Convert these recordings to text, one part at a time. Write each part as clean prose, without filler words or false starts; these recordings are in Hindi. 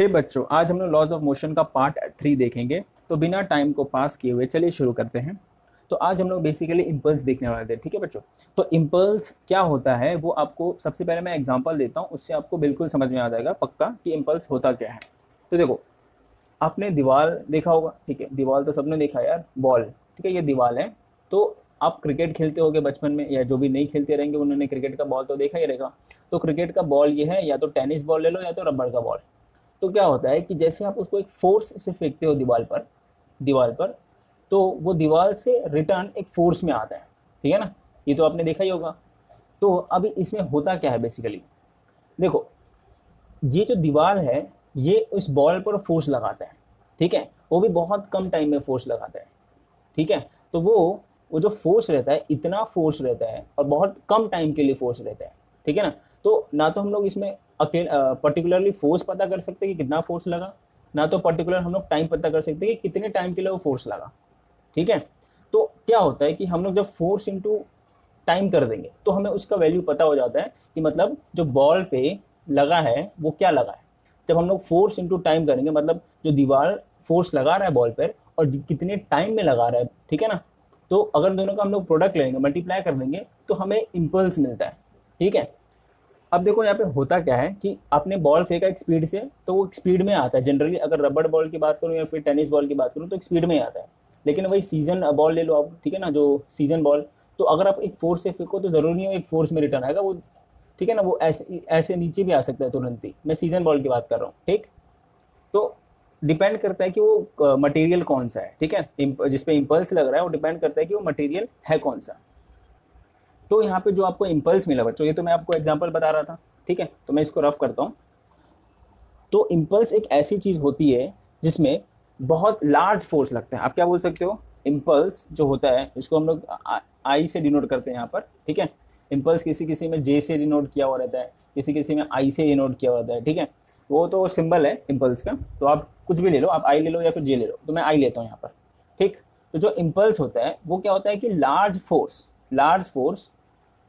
बच्चों, आज हम लोग लॉज ऑफ मोशन का पार्ट 3 देखेंगे। तो बिना टाइम को पास किए हुए चलिए शुरू करते हैं। तो आज हम लोग बेसिकली इम्पल्स देखने वाले थे, ठीक है बच्चों। तो इम्पल्स क्या होता है वो आपको सबसे पहले मैं एग्जांपल देता हूँ, उससे आपको बिल्कुल समझ में आ जाएगा पक्का कि इम्पल्स होता क्या है। तो देखो, आपने दीवार देखा होगा, ठीक है, दीवार तो सबने देखा यार, बॉल, ठीक है, ये दीवार है। तो आप क्रिकेट खेलते होगे बचपन में, या जो भी नहीं खेलते रहेंगे उन्होंने क्रिकेट का बॉल तो देखा ही रहेगा। तो क्रिकेट का बॉल ये है, या तो टेनिस बॉल ले लो या तो रबड़ का बॉल। तो क्या होता है कि जैसे आप उसको एक फोर्स से फेंकते हो दीवार पर, तो वो दीवार से रिटर्न एक फोर्स में आता है, ठीक है ना। ये तो आपने देखा ही होगा। तो अभी इसमें होता क्या है बेसिकली, देखो, ये जो दीवार है ये उस बॉल पर फोर्स लगाता है, ठीक है, वो भी बहुत कम टाइम में फोर्स लगाता है, ठीक है। तो वो जो फोर्स रहता है, इतना फोर्स रहता है और बहुत कम टाइम के लिए फोर्स रहता है, ठीक है ना। तो ना तो हम लोग इसमें पर्टिकुलरली फोर्स पता कर सकते हैं कि कितना फोर्स लगा, ना तो पर्टिकुलर हम लोग टाइम पता कर सकते हैं कि कितने टाइम के लिए वो फोर्स लगा, ठीक है। तो क्या होता है कि हम लोग जब फोर्स इंटू टाइम कर देंगे तो हमें उसका वैल्यू पता हो जाता है कि मतलब जो बॉल पे लगा है वो क्या लगा है। जब हम लोग फोर्स इंटू टाइम करेंगे, मतलब जो दीवार फोर्स लगा रहा है बॉल पर और कितने टाइम में लगा रहा है, ठीक है ना। तो अगर दोनों का हम लोग प्रोडक्ट लेंगे, मल्टीप्लाई कर देंगे, तो हमें इम्पल्स मिलता है, ठीक है। अब देखो यहाँ पे होता क्या है कि आपने बॉल फेंका एक स्पीड से, तो वो स्पीड में आता है जनरली। अगर रबड़ बॉल की बात करूँ या फिर टेनिस बॉल की बात करूँ तो एक स्पीड में ही आता है। लेकिन वही सीजन बॉल ले लो आप, ठीक है ना, जो सीजन बॉल, तो अगर आप एक फोर्स से फेंको तो जरूरी नहीं हो एक फोर्स में रिटर्न आएगा वो, ठीक है ना। वो ऐसे ऐसे नीचे भी आ सकता है तुरंत ही। मैं सीजन बॉल की बात कर रहा हूँ, ठीक। तो डिपेंड करता है कि वो मटेरियल कौन सा है, ठीक है, जिसपे इम्पल्स लग रहा है वो डिपेंड करता है कि वो मटेरियल है कौन सा। तो यहाँ पे जो आपको इम्पल्स मिला बच्चों, ये तो मैं आपको एग्जांपल बता रहा था, ठीक है। तो मैं इसको रफ करता हूँ। तो इम्पल्स एक ऐसी चीज होती है जिसमें बहुत लार्ज फोर्स लगता है। आप क्या बोल सकते हो, इम्पल्स जो होता है इसको हम लोग आई से डिनोट करते हैं यहाँ पर, ठीक है। इम्पल्स किसी किसी में जे से डिनोट किया हुआ रहता है, किसी किसी में आई से डिनोट किया हुआ रहता है, ठीक है। वो तो सिंबल है इम्पल्स का, तो आप कुछ भी ले लो, आप आई ले लो या फिर जे ले लो, तो मैं आई लेता हूँ यहाँ पर, ठीक। तो जो इम्पल्स होता है वो क्या होता है कि large force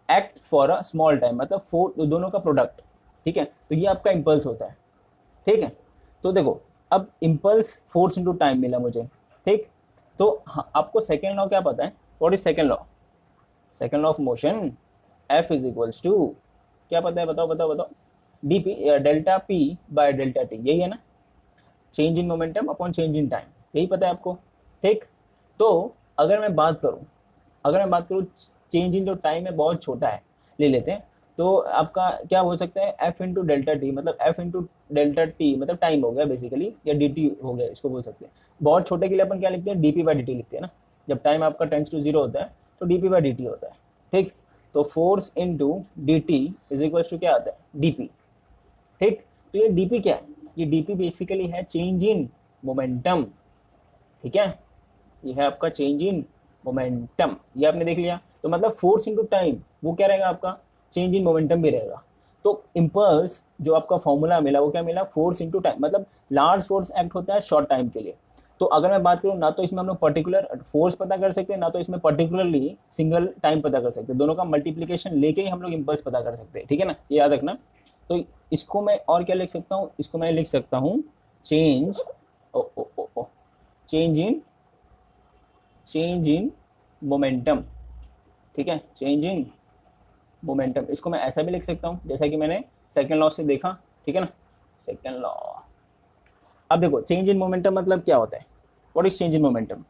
act for a small time, मतलब दोनों का प्रोडक्ट, ठीक है। तो ये आपका इम्पल्स होता है, ठीक है। तो देखो, अब इम्पल्स फोर्स इंटू टाइम मिला मुझे, ठीक। तो हाँ, आपको सेकेंड लॉ क्या पता है, what is second law, second law of motion, F is equals to, क्या पता है, बताओ बताओ बताओ, D P, delta P by delta T, यही है ना, change in momentum upon change in time, यही पता है आपको, ठीक। तो अगर मैं बात करूँ चेंज इन जो टाइम है बहुत छोटा है, ले लेते हैं, तो आपका क्या हो सकता है, एफ इंटू डेल्टा टी, मतलब एफ इंटू डेल्टा टी मतलब टाइम हो गया बेसिकली, या डी टी हो गया, इसको बोल सकते हैं। बहुत छोटे के लिए अपन क्या लिखते हैं, D P by D T लिखते हैं ना। जब टाइम आपका टेंस टू जीरो होता है तो D P by D T होता है, ठीक। तो force into D T is equal to क्या आता है, डी पी, ठीक। तो ये डी पी क्या है, ये डी पी बेसिकली है चेंज इन मोमेंटम, ठीक है। ये है आपका चेंज इन मोमेंटम, ये आपने देख लिया। तो मतलब फोर्स इंटू टाइम वो क्या रहेगा आपका, चेंज इन मोमेंटम भी रहेगा। तो इम्पल्स जो आपका फॉर्मूला मिला वो क्या मिला, फोर्स इंटू टाइम, मतलब लार्ज फोर्स एक्ट होता है शॉर्ट टाइम के लिए। तो अगर मैं बात करूँ, ना तो इसमें हम लोग पर्टिकुलर फोर्स पता कर सकते हैं, ना तो इसमें पर्टिकुलरली सिंगल टाइम पता कर सकते हैं। दोनों का मल्टीप्लीकेशन लेके ही हम लोग इम्पल्स पता कर सकते हैं, ठीक है ना, ये याद रखना। तो इसको मैं और क्या लिख सकता हूँ, इसको मैं लिख सकता हूँ चेंज चेंज इन मोमेंटम, ठीक है, चेंज इन मोमेंटम। इसको मैं ऐसा भी लिख सकता हूँ जैसा कि मैंने सेकेंड लॉ से देखा, ठीक है ना, सेकेंड लॉ। अब देखो, चेंज इन मोमेंटम मतलब क्या होता है, what is change in momentum,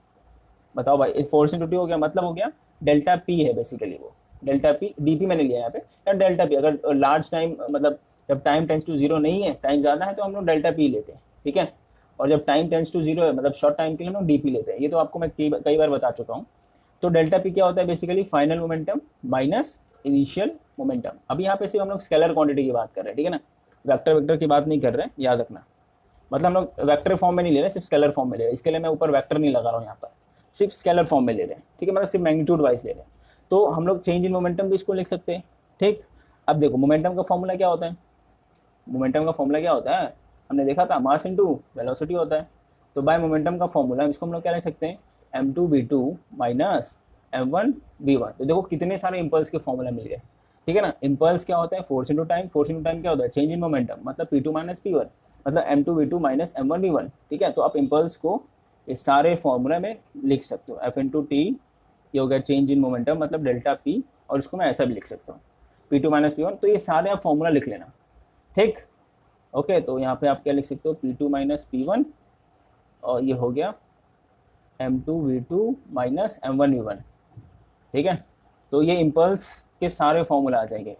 बताओ भाई। फोर्स इंटू टी हो गया, मतलब हो गया डेल्टा पी है बेसिकली, वो डेल्टा पी, डी पी मैंने लिया यहाँ पे, या डेल्टा पी। अगर लार्ज टाइम, मतलब जब टाइम टेंस टू जीरो नहीं है, टाइम ज़्यादा है, तो हम लोग डेल्टा पी लेते हैं, ठीक है। और जब टाइम टेंस टू जीरो है, मतलब शॉर्ट टाइम के लिए हम लोग डी पी लेते हैं। ये तो आपको मैं कई बार बता चुका हूँ। तो डेल्टा पी क्या होता है basically, final momentum minus initial momentum. अभी यहाँ पे सिर्फ हम लोग स्केलर क्वांटिटी की बात कर रहे हैं, ठीक है ना, वेक्टर की बात नहीं कर रहे हैं, याद रखना। मतलब हम लोग वेक्टर फॉर्म में नहीं ले रहे, सिर्फ स्केलर फॉर्म में ले रहे हैं। इसके लिए मैं ऊपर वेक्टर नहीं लगा रहा हूँ यहाँ पर, सिर्फ स्केलर फॉर्म में ले रहे हैं, ठीक है, मतलब सिर्फ मैग्नीट्यूड वाइज ले रहे हैं। तो हम लोग चेंज इन मोमेंटम भी इसको लिख सकते हैं, ठीक। अब देखो, मोमेंटम का फॉर्मूला क्या होता है, मोमेंटम का फॉर्मूला क्या होता है, हमने देखा था, मास इंटू वेलोसिटी होता है। तो बाय मोमेंटम का फॉर्मूला इसको हम लोग क्या लिख सकते हैं, m2v2 माइनस m1v1। तो देखो कितने सारे इम्पल्स के फॉर्मूला मिल गए, ठीक है ना। इम्पल्स क्या होता है, force into time, force into time क्या होता है, चेंज इन मोमेंटम, मतलब p2 माइनस p1। मतलब m2v2 माइनस m1v1, ठीक है। तो आप इम्पल्स को इस सारे फॉर्मूला में लिख सकते हो, एफ इंटू टी, ये हो गया चेंज इन मोमेंटम मतलब डेल्टा पी, और इसको मैं ऐसा भी लिख सकता हूँ P2 माइनस P1। तो ये सारे आप फॉर्मूला लिख लेना, ठीक। ओके, तो यहाँ पे आप क्या लिख सकते हो, P2 माइनस P1, और ये हो गया M2V2 माइनस M1V1, ठीक है। तो ये इम्पल्स के सारे फॉर्मूला आ जाएंगे,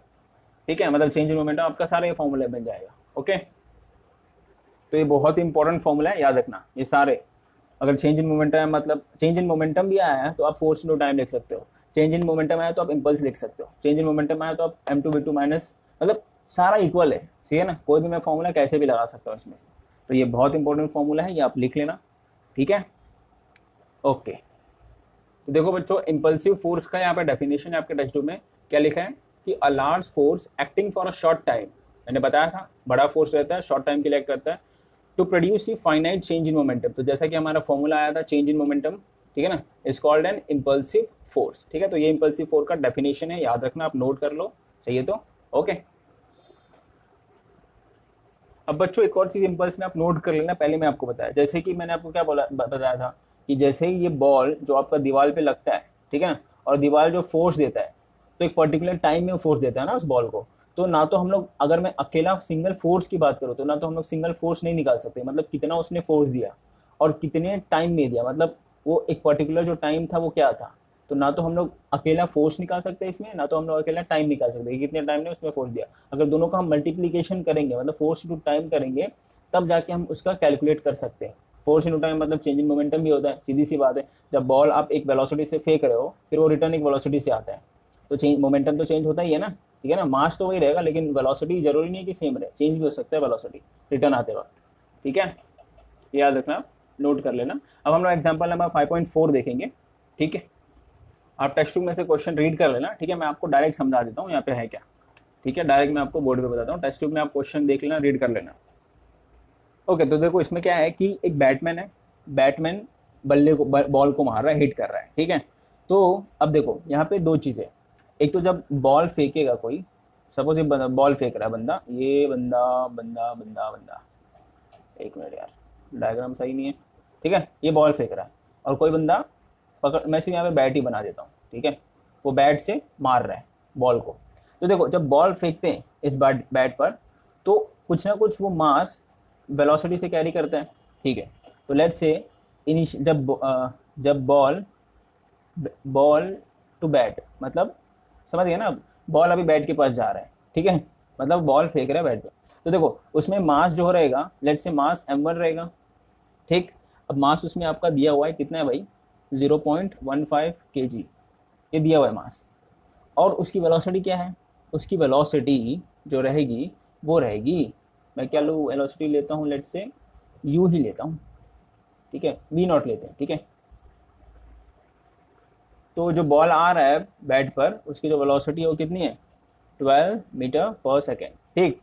ठीक है, मतलब चेंज इन मोमेंटम आपका सारे फॉर्मूले बन जाएगा। ओके, तो ये बहुत ही इंपॉर्टेंट फॉर्मूला है, याद रखना ये सारे। अगर चेंज इन मोमेंटम है, मतलब चेंज इन मोमेंटम भी आया है तो आप फोर्स इनटू टाइम लिख सकते हो, चेंज इन मोमेंटम आया तो आप इम्पल्स लिख सकते हो, चेंज इन मोमेंटम आया तो आप M2V2 माइनस, मतलब सारा इक्वल है, सही है ना। कोई भी मैं फॉर्मूला कैसे भी लगा सकता हूँ इसमें। तो ये बहुत इंपॉर्टेंट फॉर्मूला है, ये आप लिख लेना, ठीक है। ओके, तो देखो बच्चों, इम्पल्सिव फोर्स का यहाँ पे डेफिनेशन है आपके टेक्स्ट बुक में, क्या लिखा है कि a large force acting for a short time, मैंने बताया था बड़ा फोर्स रहता है, शॉर्ट टाइम के लिए एक्ट करता है, to produce a finite change in momentum. तो जैसा कि हमारा फॉर्मूला आया था चेंज इन मोमेंटम, ठीक है ना, is called an impulsive force, ठीक है। तो ये इम्पल्सिव फोर्स का डेफिनेशन है, याद रखना, आप नोट कर लो, चाहिए तो। ओके, अब बच्चों एक और चीज इम्पल्स में आप नोट कर लेना, पहले मैं आपको बताया, जैसे कि मैंने आपको क्या बताया था कि जैसे ही ये बॉल जो आपका दीवार पे लगता है, ठीक है ना, और दीवार जो फोर्स देता है, तो एक पर्टिकुलर टाइम में फोर्स देता है ना उस बॉल को। तो ना तो हम लोग, अगर मैं अकेला सिंगल फोर्स की बात करूँ, तो ना तो हम लोग सिंगल फोर्स नहीं निकाल सकते, मतलब कितना उसने फोर्स दिया और कितने टाइम में दिया, मतलब वो एक पर्टिकुलर जो टाइम था वो क्या था। तो ना तो हम लोग अकेला फोर्स निकाल सकते हैं इसमें, ना तो हम लोग अकेला टाइम निकाल सकते हैं, कितने टाइम ने उसमें फोर्स दिया। अगर दोनों का हम मल्टीप्लीकेशन करेंगे, मतलब फोर्स टू टाइम करेंगे, तब जाके हम उसका कैलकुलेट कर सकते हैं। फोर्स इनटू टाइम मतलब चेंज इन मोमेंटम भी होता है, सीधी सी बात है। जब बॉल आप एक वेलोसिटी से फेंक रहे हो, फिर वो रिटर्न एक वेलोसिटी से आता है, तो चेंज मोमेंटम तो चेंज होता ही है ना, ठीक है ना। मास तो वही रहेगा, लेकिन वेलोसिटी जरूरी नहीं है कि सेम रहे, चेंज भी हो सकता है वेलोसिटी रिटर्न आते वक्त, ठीक है। याद रखना, नोट कर लेना। अब हम लोग एग्जाम्पल नंबर 5.4 देखेंगे, ठीक है। आप टेक्स्ट बुक में से क्वेश्चन रीड कर लेना, ठीक है, मैं आपको डायरेक्ट समझा देता हूँ यहाँ पे है क्या, ठीक है। डायरेक्ट मैं आपको बोर्ड पे बताता हूँ, टेक्स्ट बुक में आप क्वेश्चन देख लेना, रीड कर लेना। ओके, तो देखो इसमें क्या है कि एक बैटमैन है, बैटमैन बल्ले को, बॉल को मार रहा है, हिट कर रहा है, ठीक है। तो अब देखो यहाँ पे दो चीज़ें, एक तो जब बॉल फेंकेगा कोई, सपोज ये बॉल फेंक रहा है बंदा, ये बंदा बंदा बंदा बंदा, एक मिनट यार, डायग्राम सही नहीं है, ठीक है, ये बॉल फेंक रहा है और कोई बंदा पकड़, मैं सिर्फ यहाँ पे बैट ही बना देता हूँ, ठीक है, वो बैट से मार रहा है बॉल को। तो देखो जब बॉल फेंकते हैं इस बैट पर, तो कुछ ना कुछ वो मास वेलोसिटी से कैरी करता है, ठीक है। तो लेट्स से जब बॉल बॉल टू बैट, मतलब समझ गए ना, बॉल अभी बैट के पास जा रहा है, ठीक है, मतलब बॉल फेंक रहा है बैट पे। तो देखो उसमें मास जो रहेगा, लेट्स से मास m1 रहेगा, ठीक। अब मास उसमें आपका दिया हुआ है, कितना है भाई, 0.15 kg, ये दिया हुआ है मास। और उसकी वेलोसिटी क्या है, उसकी वेलोसिटी जो रहेगी वो रहेगी, मैं क्या लूँ वेलोसिटी लेता हूँ, लेट्स से u ही लेता हूँ, ठीक है, v0 लेते हैं, ठीक है। तो जो बॉल आ रहा है बैट पर, उसकी जो वेलोसिटी है वो कितनी है, 12 मीटर पर सेकेंड, ठीक।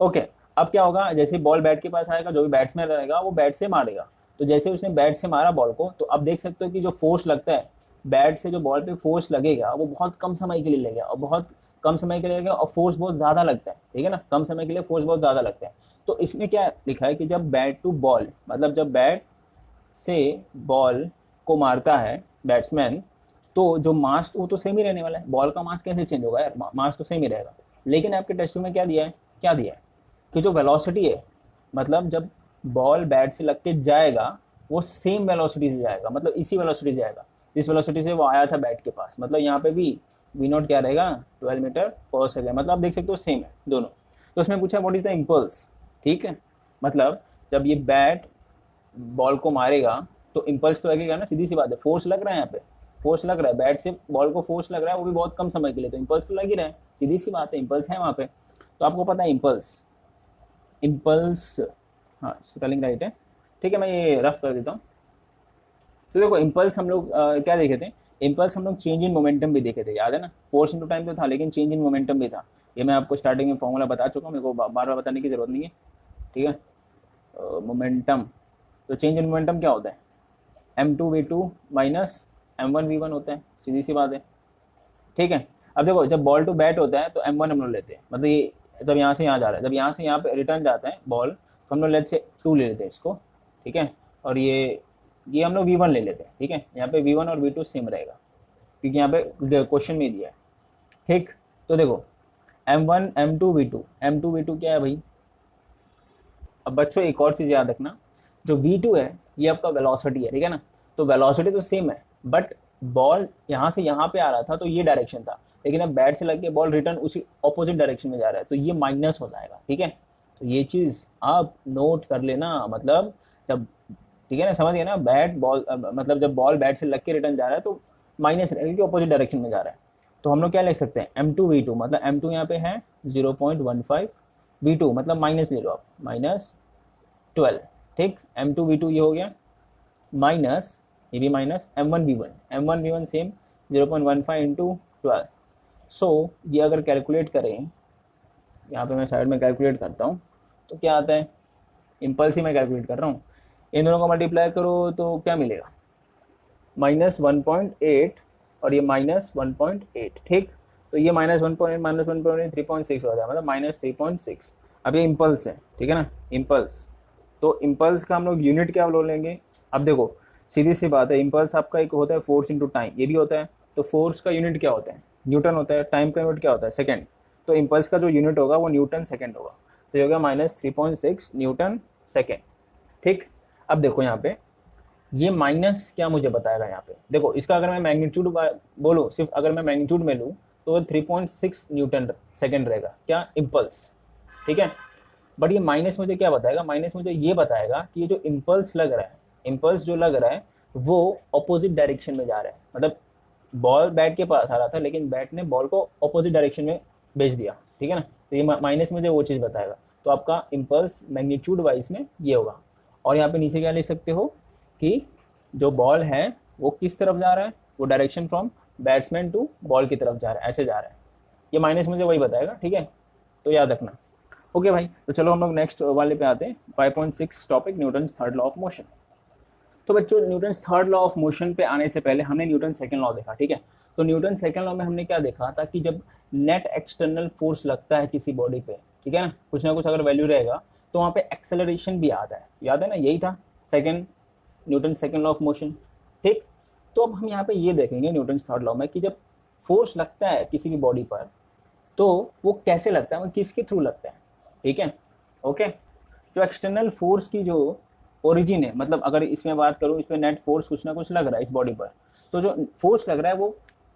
ओके, अब क्या होगा, जैसे बॉल बैट के पास आएगा, जो भी बैट्समैन रहेगा वो बैट से मारेगा। तो जैसे उसने बैट से मारा बॉल को, तो अब देख सकते हो कि जो फोर्स लगता है बैट से, जो बॉल पे फोर्स लगेगा वो बहुत कम समय के लिए लगेगा, और बहुत कम समय के लिए लगेगा, और फोर्स बहुत ज़्यादा लगता है, ठीक है ना, कम समय के लिए फोर्स बहुत ज़्यादा लगता है। तो इसमें क्या लिखा है कि जब बैट टू बॉल, मतलब जब बैट से बॉल को मारता है बैट्समैन, तो जो मास वो तो सेम ही रहने वाला है, बॉल का मास कैसे चेंज होगा यार, मास तो सेम ही रहेगा। लेकिन आपके टेस्ट में क्या दिया है, क्या दिया है कि जो वेलोसिटी है, मतलब जब बॉल बैट से लग के जाएगा वो सेम वेलोसिटी से जाएगा, मतलब इसी वेलोसिटी से जाएगा जिस वेलोसिटी से वो आया था बैट के पास। मतलब यहाँ पे भी v0 क्या रहेगा, 12 मीटर पर सेकेंड, मतलब आप देख सकते हो सेम है दोनों। तो उसमें पूछा व्हाट इज द इम्पल्स, ठीक है, मतलब जब ये बैट बॉल को मारेगा तो इम्पल्स तो लगेगा ना, सीधी सी बात है, फोर्स लग रहा है, यहाँ पे फोर्स लग रहा है, बैट से बॉल को फोर्स लग रहा है, वो भी बहुत कम समय के लिए, तो इम्पल्स तो लग ही रहा है, सीधी सी बात है, इम्पल्स है वहाँ पे। तो आपको पता है इम्पल्स, इम्पल्स, हाँ स्पेलिंग राइट है, ठीक है, मैं ये रफ कर देता हूँ। तो देखो इम्पल्स हम लोग क्या देखे थे, इम्पल्स हम लोग चेंज इन मोमेंटम भी देखे थे, याद है ना, फोर्स इनटू टाइम तो था, लेकिन चेंज इन मोमेंटम भी था। ये मैं आपको स्टार्टिंग में फॉर्मूला बता चुका हूँ, मेरे को बार बार बताने की जरूरत नहीं है, ठीक है। मोमेंटम, तो चेंज इन मोमेंटम क्या होता है, m2v2 माइनस m1v1 होता है, सीधी सी बात है, ठीक है। अब देखो जब बॉल टू बैट होता है तो m1 हम लोग लेते हैं, मतलब ये जब यहाँ से यहाँ जा रहा है, जब यहाँ से यहाँ पे रिटर्न जाता है बॉल, हम लोग लेट्स से 2 ले लेते हैं इसको, ठीक है, और ये हम लोग V1 ले लेते हैं, ठीक है। यहाँ पे V1 और V2 सेम रहेगा क्योंकि यहाँ पे क्वेश्चन में दिया है, ठीक। तो देखो M1 M2 V2 क्या है भाई। अब बच्चों एक और चीज़ याद रखना, जो V2 है ये आपका वेलोसिटी है, ठीक है ना। तो वेलोसिटी तो सेम है, बट बॉल यहाँ से यहाँ पे आ रहा था तो ये डायरेक्शन था, लेकिन अब बैट से लग के बॉल रिटर्न उसी ऑपोजिट डायरेक्शन में जा रहा है, तो ये माइनस हो जाएगा, ठीक है। तो ये चीज़ आप नोट कर लेना, मतलब जब, ठीक है ना, समझ गए ना, बैट बॉल मतलब जब बॉल बैट से लग के रिटर्न जा रहा है तो माइनस रहेगा कि ऑपोजिट डायरेक्शन में जा रहा है। तो हम लोग क्या लिख सकते हैं, M2 V2, मतलब M2 यहाँ पे है 0.15, V2 मतलब माइनस ले लो आप, -12, ठीक। M2 V2 ये हो गया, माइनस ये भी minus M1 V1 same 0.15 into 12। सो ये अगर कैलकुलेट करें, यहाँ पे मैं साइड में कैलकुलेट करता हूँ तो क्या आता है, इम्पल्स ही मैं कैलकुलेट कर रहा हूँ, इन दोनों को मल्टीप्लाई करो तो क्या मिलेगा, -1.8 और ये -1.8, ठीक। तो ये -1.8 3.6 हो जाए, मतलब -3.6। अब ये इम्पल्स है, ठीक है ना, इम्पल्स। तो इम्पल्स का हम लोग यूनिट क्या बोल लेंगे। अब देखो सीधी सी बात है, इम्पल्स आपका एक होता है फोर्स इंटू टाइम, ये भी होता है। तो फोर्स का यूनिट क्या होता है, न्यूटन होता है, टाइम का यूनिट क्या होता है, सेकेंड। तो इम्पल्स का जो यूनिट होगा वो न्यूटन सेकेंड होगा, तो ये हो गया -3.6 न्यूटन सेकेंड, ठीक। अब देखो यहाँ पे ये माइनस क्या मुझे बताएगा, यहाँ पे देखो इसका अगर मैं मैग्नीट्यूड बोलूँ, सिर्फ अगर मैं मैग्नीट्यूड में लूँ तो 3.6 न्यूटन सेकेंड रहेगा, क्या, इम्पल्स, ठीक है। बट ये माइनस मुझे क्या बताएगा, माइनस मुझे ये बताएगा कि ये जो इम्पल्स लग रहा है, इम्पल्स जो लग रहा है वो ऑपोजिट डायरेक्शन में जा रहा है, मतलब बॉल बैट के पास आ रहा था लेकिन बैट ने बॉल को ऑपोजिट डायरेक्शन में भेज दिया, ठीक है ना। तो ये माइनस मुझे वो चीज़ बताएगा। तो आपका इम्पल्स मैग्नीट्यूड वाइज में ये होगा। और यहाँ पे नीचे क्या लिख सकते हो कि जो बॉल है वो किस तरफ जा रहा है, वो direction from batsman to ball की तरफ जा रहा है, ऐसे जा रहा है। ये माइनस मुझे वही बताएगा, ठीक है, तो याद रखना। ओके भाई, तो चलो हम लोग नेक्स्ट वाले पे आते हैं, 5.6 topic, Newton's third law of motion. तो बच्चों Newton's third law of motion पे आने से पहले हमने न्यूटन सेकंड लॉ देखा, ठीक है। तो न्यूटन सेकंड लॉ में हमने क्या देखा था कि जब नेट एक्सटर्नल फोर्स लगता है किसी बॉडी पे, ठीक है ना कुछ अगर वैल्यू रहेगा तो वहाँ पे एक्सेलरेशन भी आता है, याद है ना, यही था second Newton second law of motion, ठीक। तो अब हम यहाँ पे ये देखेंगे न्यूटन थर्ड लॉ में कि जब फोर्स लगता है किसी भी बॉडी पर तो वो कैसे लगता है, वो किसके थ्रू लगता है, ठीक है, ओके। जो एक्सटर्नल फोर्स की जो ओरिजिन है, मतलब अगर इसमें बात करूँ, इस पर नेट फोर्स कुछ ना कुछ लग रहा है इस बॉडी पर, तो जो फोर्स लग रहा है वो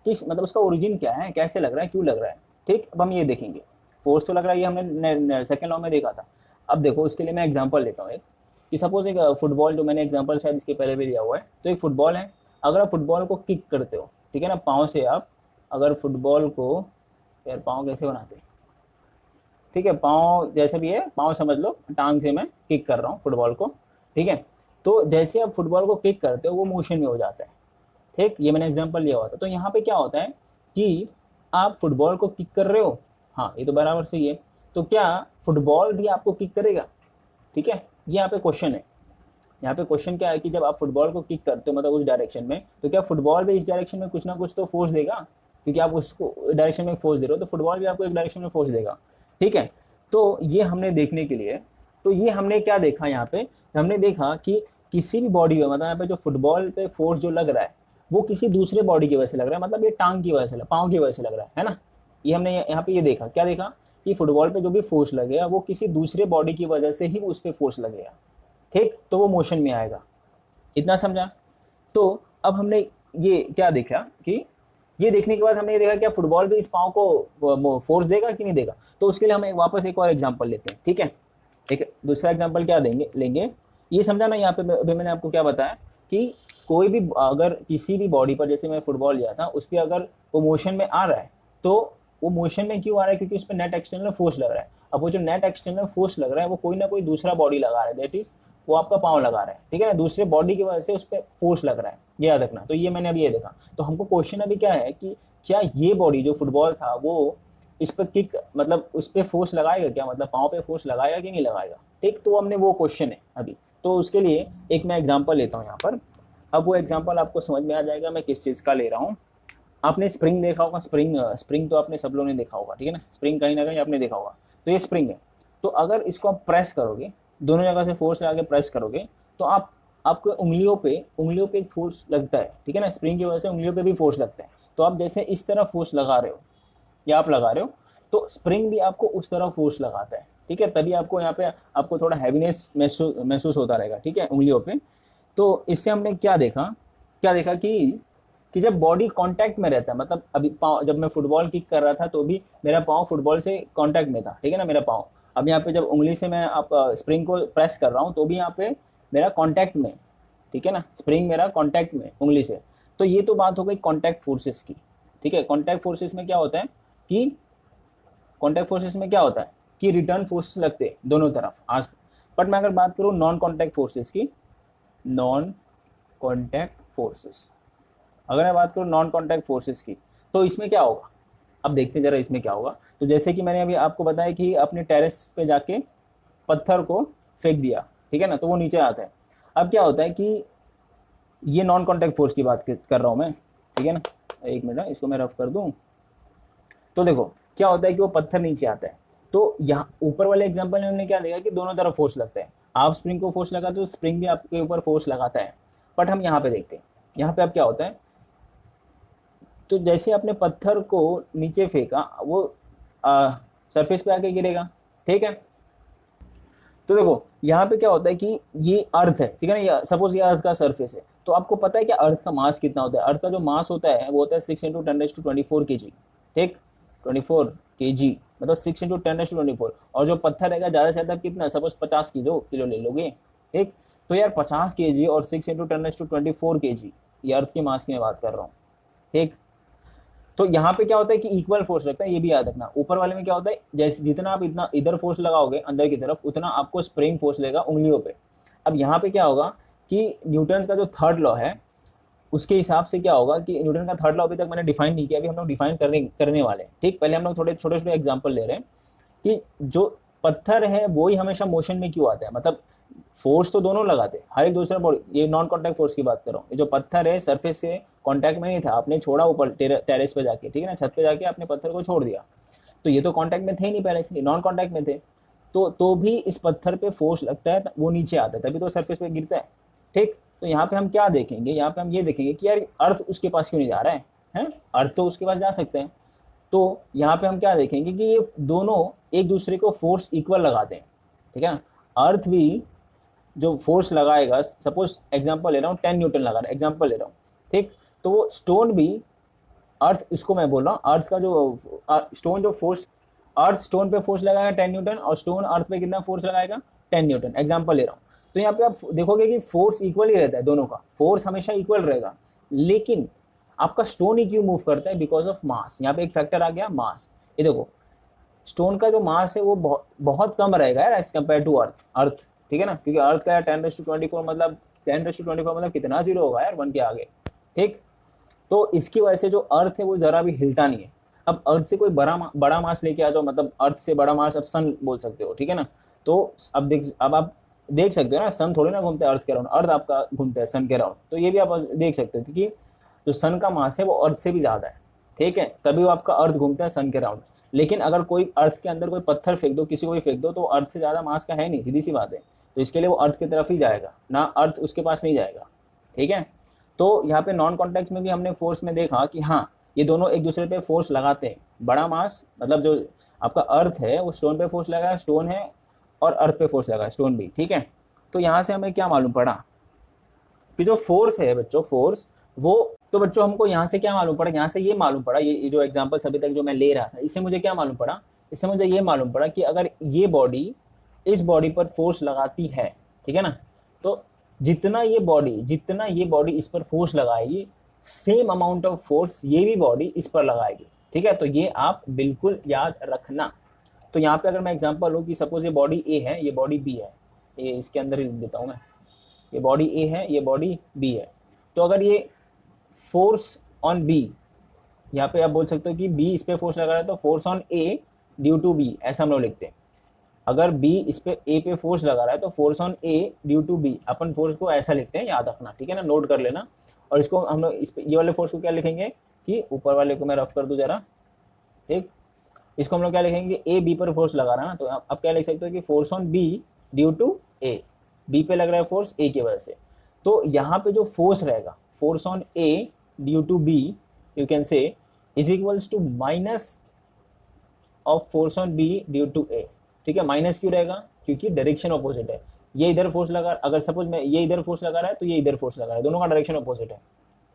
किस, मतलब उसका ओरिजिन क्या है, कैसे लग रहा है, क्यों लग रहा है, ठीक। अब हम ये देखेंगे, फोर्स तो लग रहा है, ये हमने सेकेंड लॉ में देखा था। अब देखो इसके लिए मैं एग्जाम्पल लेता हूँ एक, कि सपोज एक फुटबॉल, जो मैंने एग्जाम्पल शायद इसके पहले भी दिया हुआ है, तो एक फुटबॉल है, अगर आप फुटबॉल को किक करते हो, ठीक है ना, पाँव से आप अगर फुटबॉल को, यार पाँव कैसे बनाते हैं, ठीक है, पाँव जैसे भी है, पाँव समझ लो, टांग से मैं किक कर रहा हूँ फुटबॉल को, ठीक है। तो जैसे आप फुटबॉल को किक करते हो वो मोशन में हो जाता है, ठीक। ये मैंने एग्जांपल लिया हुआ था। तो यहाँ पे क्या होता है कि आप फुटबॉल को किक कर रहे हो, हाँ ये तो बराबर सही है, तो क्या फुटबॉल भी आपको किक करेगा, ठीक है। ये यहाँ पे क्वेश्चन है, यहाँ पे क्वेश्चन क्या है कि जब आप फुटबॉल को किक करते हो मतलब उस डायरेक्शन में, तो क्या फुटबॉल भी इस डायरेक्शन में कुछ ना कुछ तो फोर्स देगा, क्योंकि आप उसको डायरेक्शन में फोर्स दे रहे हो, तो फुटबॉल भी आपको एक डायरेक्शन में फोर्स देगा, ठीक है। तो ये हमने देखने के लिए, तो ये हमने क्या देखा यहाँ पे, हमने देखा कि किसी भी बॉडी में, मतलब यहाँ पे जो फुटबॉल पे फोर्स जो लग रहा है वो किसी दूसरे बॉडी की वजह से लग रहा है, मतलब ये टांग की वजह से, पाँव की वजह से लग रहा है ना। ये हमने यहाँ पे ये देखा, क्या देखा कि फुटबॉल पे जो भी फोर्स लगेगा वो किसी दूसरे बॉडी की वजह से ही उस पर फोर्स लगेगा, ठीक। तो वो मोशन में आएगा, इतना समझा। तो अब हमने ये क्या देखा कि ये देखने के बाद हमने ये देखा क्या फुटबॉल भी इस पाँव को फोर्स देगा कि नहीं देगा। तो उसके लिए हम वापस एक और एग्जांपल लेते हैं, ठीक है। एक दूसरा एग्जांपल क्या लेंगे, ये समझा ना। यहाँ पे अभी मैंने आपको क्या बताया कि कोई भी अगर किसी भी बॉडी पर, जैसे मैं फुटबॉल लिया था, उस पर अगर वो मोशन में आ रहा है तो वो मोशन में क्यों आ रहा है, क्योंकि उस पर नेट एक्सटर्नल फोर्स लग रहा है। अब वो जो नेट एक्सटर्नल फोर्स लग रहा है वो कोई ना कोई दूसरा बॉडी लगा रहा है, दैट इज वो आपका पाँव लगा रहा है, ठीक है ना, दूसरे बॉडी की वजह से उस पर फोर्स लग रहा है, ये याद रखना। तो ये मैंने अभी ये देखा। तो हमको क्वेश्चन अभी क्या है कि क्या ये बॉडी जो फुटबॉल था वो इस पर किक, मतलब उस पर फोर्स लगाएगा क्या, मतलब पाँव पे फोर्स लगाएगा कि नहीं लगाएगा, ठीक। तो हमने वो क्वेश्चन है अभी। तो उसके लिए एक मैं एग्जांपल लेता हूँ यहाँ पर। अब वो एग्जांपल आपको समझ में आ जाएगा मैं किस चीज़ का ले रहा हूँ। आपने स्प्रिंग देखा होगा, स्प्रिंग तो आपने सब लोगों ने देखा होगा, ठीक है ना, स्प्रिंग कहीं ना कहीं आपने देखा होगा। तो ये स्प्रिंग है, तो अगर इसको आप प्रेस करोगे दोनों जगह से फोर्स लगा के प्रेस करोगे तो आपको उंगलियों पे एक फोर्स लगता है, ठीक है ना, स्प्रिंग की वजह से उंगलियों पे भी फोर्स लगता है। तो आप जैसे इस तरह फोर्स लगा रहे हो या आप लगा रहे हो तो स्प्रिंग भी आपको उस तरह फोर्स लगाता है, ठीक है, तभी आपको यहाँ पे आपको थोड़ा हैवीनेस महसूस होता रहेगा, ठीक है, उंगलियों पे। तो इससे हमने क्या देखा कि जब बॉडी कांटेक्ट में रहता है, मतलब अभी पाँव, जब मैं फुटबॉल किक कर रहा था तो भी मेरा पाँव फुटबॉल से कांटेक्ट में था, ठीक है ना, मेरा पाँव। अब यहाँ पे जब उंगली से मैं आप स्प्रिंग को प्रेस कर रहा हूँ तो भी यहाँ पे मेरा कांटेक्ट में, ठीक है ना, स्प्रिंग मेरा कांटेक्ट में उंगली से। तो ये तो बात हो गई कांटेक्ट फोर्सेस की, ठीक है। कांटेक्ट फोर्सेस में क्या होता है कि रिटर्न फोर्सेस लगते हैं दोनों तरफ आज। बट मैं अगर बात करूँ नॉन कांटेक्ट फोर्सेस की, अगर मैं बात करूँ नॉन कांटेक्ट फोर्सेस की, तो इसमें क्या होगा, अब देखते हैं जरा इसमें क्या होगा। तो जैसे कि मैंने अभी आपको बताया कि अपने टेरेस पे जाके पत्थर को फेंक दिया, ठीक है ना, तो वो नीचे आता है। अब क्या होता है कि ये नॉन कांटेक्ट फोर्स की बात कर रहा हूँ मैं, ठीक है ना, एक मिनट इसको मैं रफ कर दूं। तो देखो क्या होता है कि वो पत्थर नीचे आता है। तो यहाँ ऊपर वाले एग्जांपल में हमने क्या देखा कि दोनों तरफ फोर्स लगता है, आप स्प्रिंग को फोर्स लगाते हो, स्प्रिंग भी आपके ऊपर फोर्स लगाता है। बट हम यहाँ पे देखते हैं, यहाँ पे अब क्या होता है, तो जैसे आपने पत्थर को नीचे फेंका वो सरफेस पे आके गिरेगा, ठीक है। तो देखो यहाँ पे क्या होता है कि ये अर्थ है, ठीक है ना, सपोज ये अर्थ का सरफेस है। तो आपको पता है कि अर्थ का मास कितना होता है, अर्थ का जो मास होता है वो होता है 6 × 10⁻²4 kg, ठीक, 24 kg, मतलब 6 × 10⁻²4। और जो पत्थर रहेगा ज़्यादा से ज़्यादा कितना, सपोज 50 किलो ले लोगे, ठीक। तो यार 50 kg और 6 × 10⁻²4 kg, ये अर्थ के मास की मैं बात कर रहा हूँ, ठीक। तो यहाँ पे क्या होता है कि इक्वल फोर्स लगता है, ये भी याद रखना। ऊपर वाले में क्या होता है, जैसे जितना आप इतना इधर फोर्स लगाओगे अंदर की तरफ, उतना आपको स्प्रिंग फोर्स लेगा उंगलियों पे। अब यहाँ पे क्या होगा कि न्यूटन का जो थर्ड लॉ है उसके हिसाब से क्या होगा कि न्यूटन का थर्ड लॉ अभी तक मैंने डिफाइन नहीं किया, अभी हम लोग डिफाइन करने वाले, ठीक। पहले हम लोग थोड़े छोटे छोटे एग्जाम्पल ले रहे हैं कि जो पत्थर है वो ही हमेशा मोशन में क्यों आता है, मतलब फोर्स तो दोनों लगाते हैं हर एक दूसरे बॉडी, ये नॉन कॉन्टैक्ट फोर्स की बात कर रहा हूँ। ये जो पत्थर है सरफेस से कांटेक्ट में नहीं था, आपने छोड़ा ऊपर टेरेस पे जाके, ठीक है ना, छत पे जाके आपने पत्थर को छोड़ दिया, तो ये तो कांटेक्ट में थे ही नहीं पहले से, नॉन कांटेक्ट में थे। तो भी इस पत्थर पे फोर्स लगता है, वो नीचे आता है, तभी तो सरफेस पे गिरता है, ठीक। तो यहाँ पे हम क्या देखेंगे, यहाँ पे हम ये देखेंगे कि यार अर्थ उसके पास क्यों नहीं जा रहा है, अर्थ तो उसके पास जा सकते हैं। तो यहाँ पे हम क्या देखेंगे कि ये दोनों एक दूसरे को फोर्स इक्वल लगाते हैं, ठीक है ना। अर्थ भी जो फोर्स लगाएगा, सपोज एग्जांपल ले रहा हूँ 10 न्यूटन लगा रहा है, एग्जांपल ले रहा हूँ, ठीक। तो वो स्टोन भी, अर्थ इसको मैं बोल रहा हूँ, अर्थ का जो स्टोन जो फोर्स, अर्थ स्टोन पे फोर्स लगाएगा 10 न्यूटन और स्टोन अर्थ पे कितना फोर्स लगाएगा 10 न्यूटन, एग्जांपल ले रहा हूँ। तो यहाँ पे आप देखोगे कि फोर्स इक्वल ही रहता है, दोनों का फोर्स हमेशा इक्वल रहेगा, लेकिन आपका स्टोन ही क्यों मूव करता है, बिकॉज ऑफ मास। यहाँ पे एक फैक्टर आ गया मास। ये देखो स्टोन का जो मास है वो बहुत कम रहेगा यार एज कम्पेयर टू अर्थ, ठीक है ना, क्योंकि अर्थ का 10⁻²4 मतलब 10⁻²4 मतलब कितना जीरो होगा यार 1 के आगे, ठीक। तो इसकी वजह से जो अर्थ है वो जरा भी हिलता नहीं है। अब अर्थ से कोई बड़ा मास लेके आ जाओ, मतलब अर्थ से बड़ा मास, अब सन बोल सकते हो, ठीक है ना। तो अब आप देख सकते हो ना, सन थोड़ी ना घूमते अर्थ के राउंड, अर्थ आपका घूमता है सन के राउंड। तो ये भी आप देख सकते हो, क्योंकि जो सन का मास है वो अर्थ से भी ज़्यादा है, ठीक है, तभी वो आपका अर्थ घूमता है सन के राउंड। लेकिन अगर कोई अर्थ के अंदर कोई पत्थर फेंक दो, किसी को भी फेंक दो, तो अर्थ से ज़्यादा मास का है नहीं, सीधी सी बात है। तो इसके लिए वो अर्थ की तरफ ही जाएगा ना, अर्थ उसके पास नहीं जाएगा, ठीक है। तो यहाँ पे नॉन कॉन्टैक्ट में भी हमने फोर्स में देखा कि हाँ ये दोनों एक दूसरे पे फोर्स लगाते हैं। बड़ा मास मतलब जो आपका अर्थ है वो स्टोन पे फोर्स लगाया, स्टोन है, और अर्थ पे फोर्स लगाया, स्टोन भी, ठीक है। तो यहाँ से हमें क्या मालूम पड़ा कि जो फोर्स है बच्चों, फोर्स वो, तो बच्चों हमको यहाँ से क्या मालूम पड़ा, यहाँ से ये मालूम पड़ा, ये जो एग्जाम्पल अभी तक जो मैं ले रहा था, इससे मुझे क्या मालूम पड़ा, इससे मुझे ये मालूम पड़ा कि अगर ये बॉडी इस बॉडी पर फोर्स लगाती है, ठीक है ना, तो जितना ये बॉडी इस पर फोर्स लगाएगी, सेम अमाउंट ऑफ फोर्स ये भी बॉडी इस पर लगाएगी, ठीक है। तो ये आप बिल्कुल याद रखना। तो यहाँ पे अगर मैं एग्जांपल लूँ कि सपोज ये बॉडी ए है, ये बॉडी बी है, ये इसके अंदर ही लिख देता हूँ मैं, ये बॉडी ए है, ये बॉडी बी है। तो अगर ये फोर्स ऑन बी, यहाँ पे आप बोल सकते हो कि बी इस पे फोर्स लगा रहा है, तो force on A due to B, ऐसा हम लोग लिखते हैं। अगर बी इस पे ए पे फोर्स लगा रहा है तो force on A due to B, अपन फोर्स को ऐसा लिखते हैं, याद रखना, ठीक है ना, नोट कर लेना। और इसको हम लोग इस पे ये वाले फोर्स को क्या लिखेंगे कि ऊपर वाले को मैं रफ कर दूं जरा, ठीक। इसको हम लोग क्या लिखेंगे, ए बी पर फोर्स लगा रहा है ना, तो आप क्या लिख सकते हो कि force on B due to A, B पे लग रहा है फोर्स ए की वजह से। तो यहाँ पे जो फोर्स रहेगा, force on A due to b, you can say is equals to minus of force on B due to a. ठीक है, माइनस क्यों रहेगा? क्योंकि डायरेक्शन अपोजिट है। ये इधर फोर्स लगा, अगर सपोज मैं ये इधर फोर्स लगा रहा है तो ये इधर फोर्स लगा रहा है, दोनों का डायरेक्शन अपोजिट है।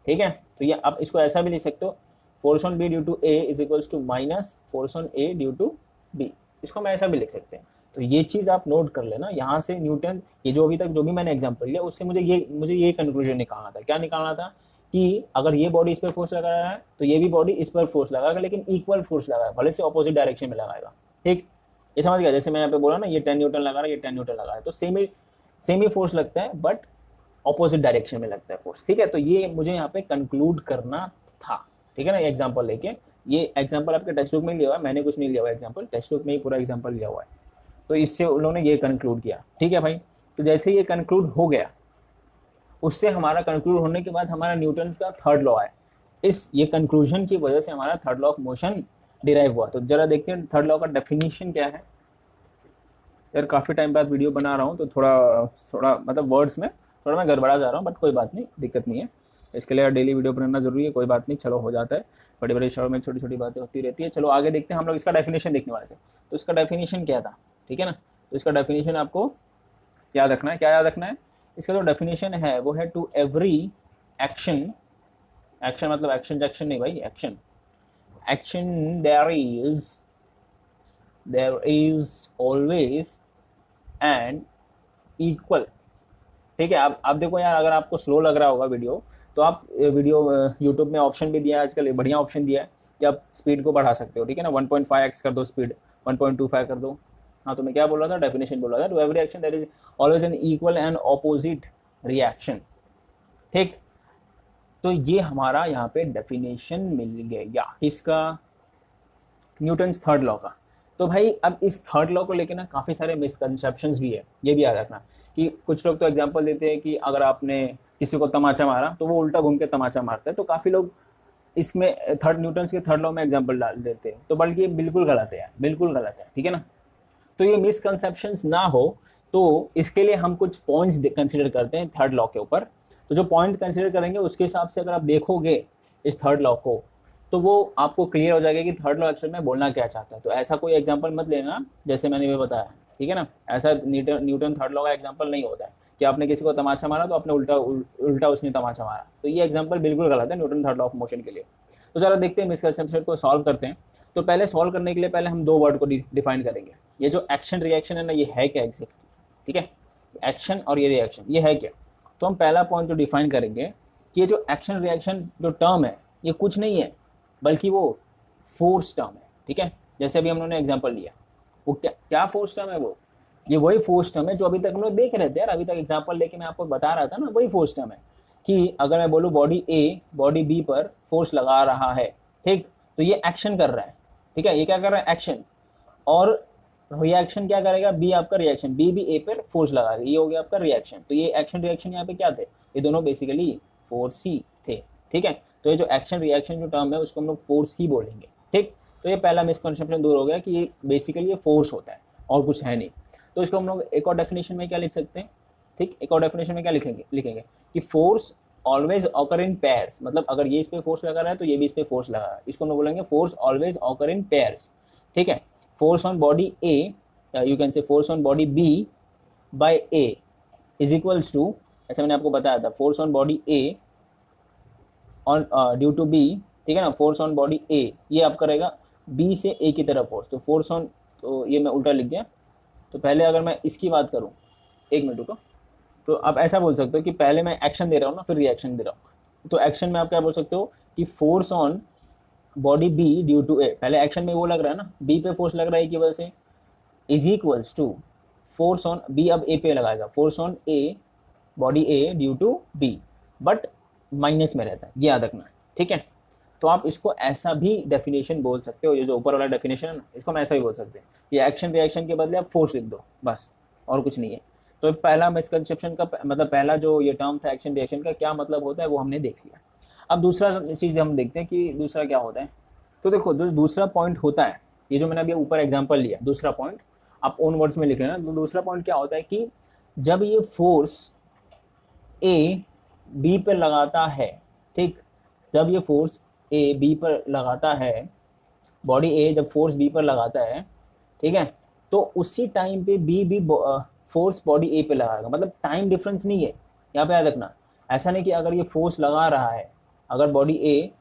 ठीक है, तो ये आप इसको ऐसा भी लिख सकते हो, force on B due to A is equals to minus force on A due to B. इसको मैं ऐसा भी लिख सकते हैं। तो ये चीज़ आप नोट कर लेना। यहाँ से न्यूटन, ये जो अभी तक जो भी मैंने एग्जांपल लिया उससे मुझे ये कंक्लूजन निकालना था। क्या निकालना था? कि अगर ये बॉडी इस पर फोर्स लगा रहा है तो ये भी बॉडी इस पर फोर्स लगाएगा, लेकिन इक्वल फोर्स लगाएगा, भले से ऑपोजिट डायरेक्शन में लगाएगा। ठीक, ये समझ गया? जैसे मैं यहाँ पे बोला ना, ये 10 न्यूटन लगा रहा है, ये 10 न्यूटन लगा रहा है, तो सेम ही फोर्स लगता है बट ऑपोजिट डायरेक्शन में लगता है फोर्स। ठीक है, तो ये मुझे यहाँ पे कंक्लूड करना था। ठीक है ना, एग्जाम्पल लेके, ये एग्जाम्पल आपके टेक्स्ट बुक में लिया हुआ है, मैंने कुछ नहीं लिया हुआ एग्जाम्पल, टेक्स्ट बुक में ही पूरा एग्जाम्पल लिया हुआ है। तो इससे उन लोगों ने ये कंक्लूड किया। ठीक है भाई, तो जैसे ये कंक्लूड हो गया, उससे हमारा कंक्लूड होने के बाद हमारा न्यूटन का थर्ड लॉ है। ये कंक्लूजन की वजह से हमारा third law of motion derive हुआ। तो जरा देखते हैं थर्ड लॉ का डेफिनेशन क्या है। यार काफ़ी टाइम बाद वीडियो बना रहा हूँ तो थोड़ा मतलब वर्ड्स में थोड़ा मैं गड़बड़ा जा रहा हूँ, बट कोई बात नहीं, दिक्कत नहीं है। इसके लिए डेली वीडियो बनाना जरूरी है, कोई बात नहीं, चलो हो जाता है। बड़े बड़े शहरों में छोटी छोटी बातें होती रहती है। चलो आगे देखते हैं, हम लोग इसका डेफिनेशन देखने वाले थे। तो इसका डेफिनेशन क्या था? ठीक है ना, तो इसका डेफिनेशन आपको याद रखना है। क्या याद रखना है? इसका जो डेफिनेशन है वो है टू एवरी एक्शन, एक्शन मतलब एक्शन जैक्शन नहीं भाई, action there is always an equal। ठीक है, आप देखो यार, अगर आपको स्लो लग रहा होगा वीडियो, तो आप वीडियो यूट्यूब में ऑप्शन भी दिया है आजकल, बढ़िया ऑप्शन दिया है कि आप स्पीड को बढ़ा सकते हो। ठीक है ना, 1.5x कर दो स्पीड, 1.25 कर दो। हाँ, तो मैं क्या बोल रहा था? डेफिनेशन बोल रहा था, to every action there is always an equal and opposite reaction. ठीक, तो ये हमारा यहाँ पे डेफिनेशन मिल गया किसका? न्यूटन्स थर्ड लॉ का। तो भाई अब इस थर्ड लॉ को लेकर ना काफ़ी सारे मिसकंसेप्शंस भी है, ये भी याद रखना कि कुछ लोग तो एग्जांपल देते हैं कि अगर आपने किसी को तमाचा मारा तो वो उल्टा घूम के तमाचा मारता है। तो काफ़ी लोग इसमें न्यूटन्स के थर्ड लॉ में एग्जांपल डाल देते हैं, तो बल्कि ये बिल्कुल गलत है यार, बिल्कुल गलत है। ठीक है ना, तो ये मिसकंसेप्शंस ना हो तो इसके लिए हम कुछ पॉइंट्स कंसिडर करते हैं थर्ड लॉ के ऊपर। तो जो पॉइंट कंसिडर करेंगे उसके हिसाब से अगर आप देखोगे इस थर्ड लॉ को, तो वो आपको क्लियर हो जाएगा कि थर्ड लॉ एक्चुअल में बोलना क्या चाहता है। तो ऐसा कोई एग्जांपल मत लेना जैसे मैंने भी बताया। ठीक है ना, ऐसा न्यूटन थर्ड लॉ का एग्जांपल नहीं होता है कि आपने किसी को तमाचा मारा तो आपने उल्टा उसने तमाचा मारा। तो ये एग्जांपल बिल्कुल गलत है Newton third law of motion के लिए। तो जरा देखते हैं मिसकंसेप्शन को सॉल्व करते हैं। तो पहले सॉल्व करने के लिए पहले हम दो वर्ड को डिफाइन करेंगे। ये जो एक्शन रिएक्शन है ना, ये है क्या एग्जैक्ट? ठीक है, एक्शन और ये रिएक्शन, ये है क्या? तो हम पहला पॉइंट जो डिफाइन करेंगे कि ये जो एक्शन रिएक्शन जो टर्म है ये कुछ नहीं है बल्कि वो फोर्स टर्म है। ठीक है, जैसे अभी हम लोगों ने एग्जांपल लिया, वो क्या फोर्स टर्म है? वो ये वही फोर्स टर्म है जो अभी तक हम लोग देख रहे थे यार, अभी तक एग्जांपल लेके मैं आपको बता रहा था ना, वही फोर्स टर्म है कि अगर मैं बोलूँ बॉडी ए बॉडी बी पर फोर्स लगा रहा है, ठीक, तो ये एक्शन कर रहा है। ठीक है, ये क्या कर रहा है? एक्शन। और रिएक्शन क्या करेगा? बी आपका रिएक्शन, बी भी ए पर फोर्स लगाएगा, ये हो गया आपका रिएक्शन। तो ये एक्शन रिएक्शन यहाँ पे क्या थे? ये दोनों बेसिकली फोर्स ही थे। ठीक है, तो ये जो एक्शन रिएक्शन जो टर्म है उसको हम लोग फोर्स ही बोलेंगे। ठीक, तो ये पहला मिसकंसेप्शन दूर हो गया कि ये बेसिकली ये फोर्स होता है और कुछ है नहीं। तो इसको हम लोग एक और डेफिनेशन में क्या लिख सकते हैं? ठीक, एक और डेफिनेशन में क्या लिखेंगे कि force always occur in pairs. मतलब अगर ये इस पे फोर्स लगा रहा है तो ये भी इस पे फोर्स लगा रहा है, इसको हम लोग बोलेंगे force always occur in pairs. ठीक है, force on body A, you can say force on body B by A is equals to, ऐसे मैंने आपको बताया था, force on body A on due to B. ठीक है ना, फोर्स ऑन बॉडी ए ये आप करेगा बी से ए की तरफ फोर्स, तो फोर्स ऑन, तो ये मैं उल्टा लिख दिया। तो पहले अगर मैं इसकी बात करूं, एक मिनट रुको, तो आप ऐसा बोल सकते हो कि पहले मैं एक्शन दे रहा हूँ ना, फिर रिएक्शन दे रहा हूँ। तो एक्शन में आप क्या बोल सकते हो कि force on body b due to a, पहले एक्शन में वो लग रहा है ना, बी पे फोर्स लग रहा है की वजह से, is equals to force on B, अब ए पे लगाएगा, force on A body A due to B, but minus में रहता है, ये याद रखना। ठीक है, तो आप इसको ऐसा भी डेफिनेशन बोल सकते हो, ये जो ऊपर वाला डेफिनेशन है ना, इसको हम ऐसा ही बोल सकते हैं, ये एक्शन रिएक्शन के बदले आप फोर्स लिख दो बस, और कुछ नहीं है। तो पहला मिसकंसेप्शन का मतलब पहला जो ये टर्म था एक्शन रिएक्शन का क्या मतलब होता है वो हमने देख लिया। अब दूसरा चीज़ हम देखते हैं कि दूसरा क्या होता है। तो देखो जो दूसरा पॉइंट होता है, ये जो मैंने अभी ऊपर एग्जाम्पल लिया, दूसरा पॉइंट आप ओन वर्ड्स में लिख रहे हैं ना। तो दूसरा पॉइंट क्या होता है कि जब ये फोर्स ए बी पर लगाता है, ठीक, जब ये फोर्स ए बी पर लगाता है, बॉडी ए जब फोर्स बी पर लगाता है, ठीक है, तो उसी टाइम पे बी भी फोर्स बॉडी ए पे लगाएगा। मतलब टाइम डिफरेंस नहीं है यहाँ पे, याद रखना। ऐसा नहीं कि अगर ये फोर्स लगा रहा है, अगर बॉडी ए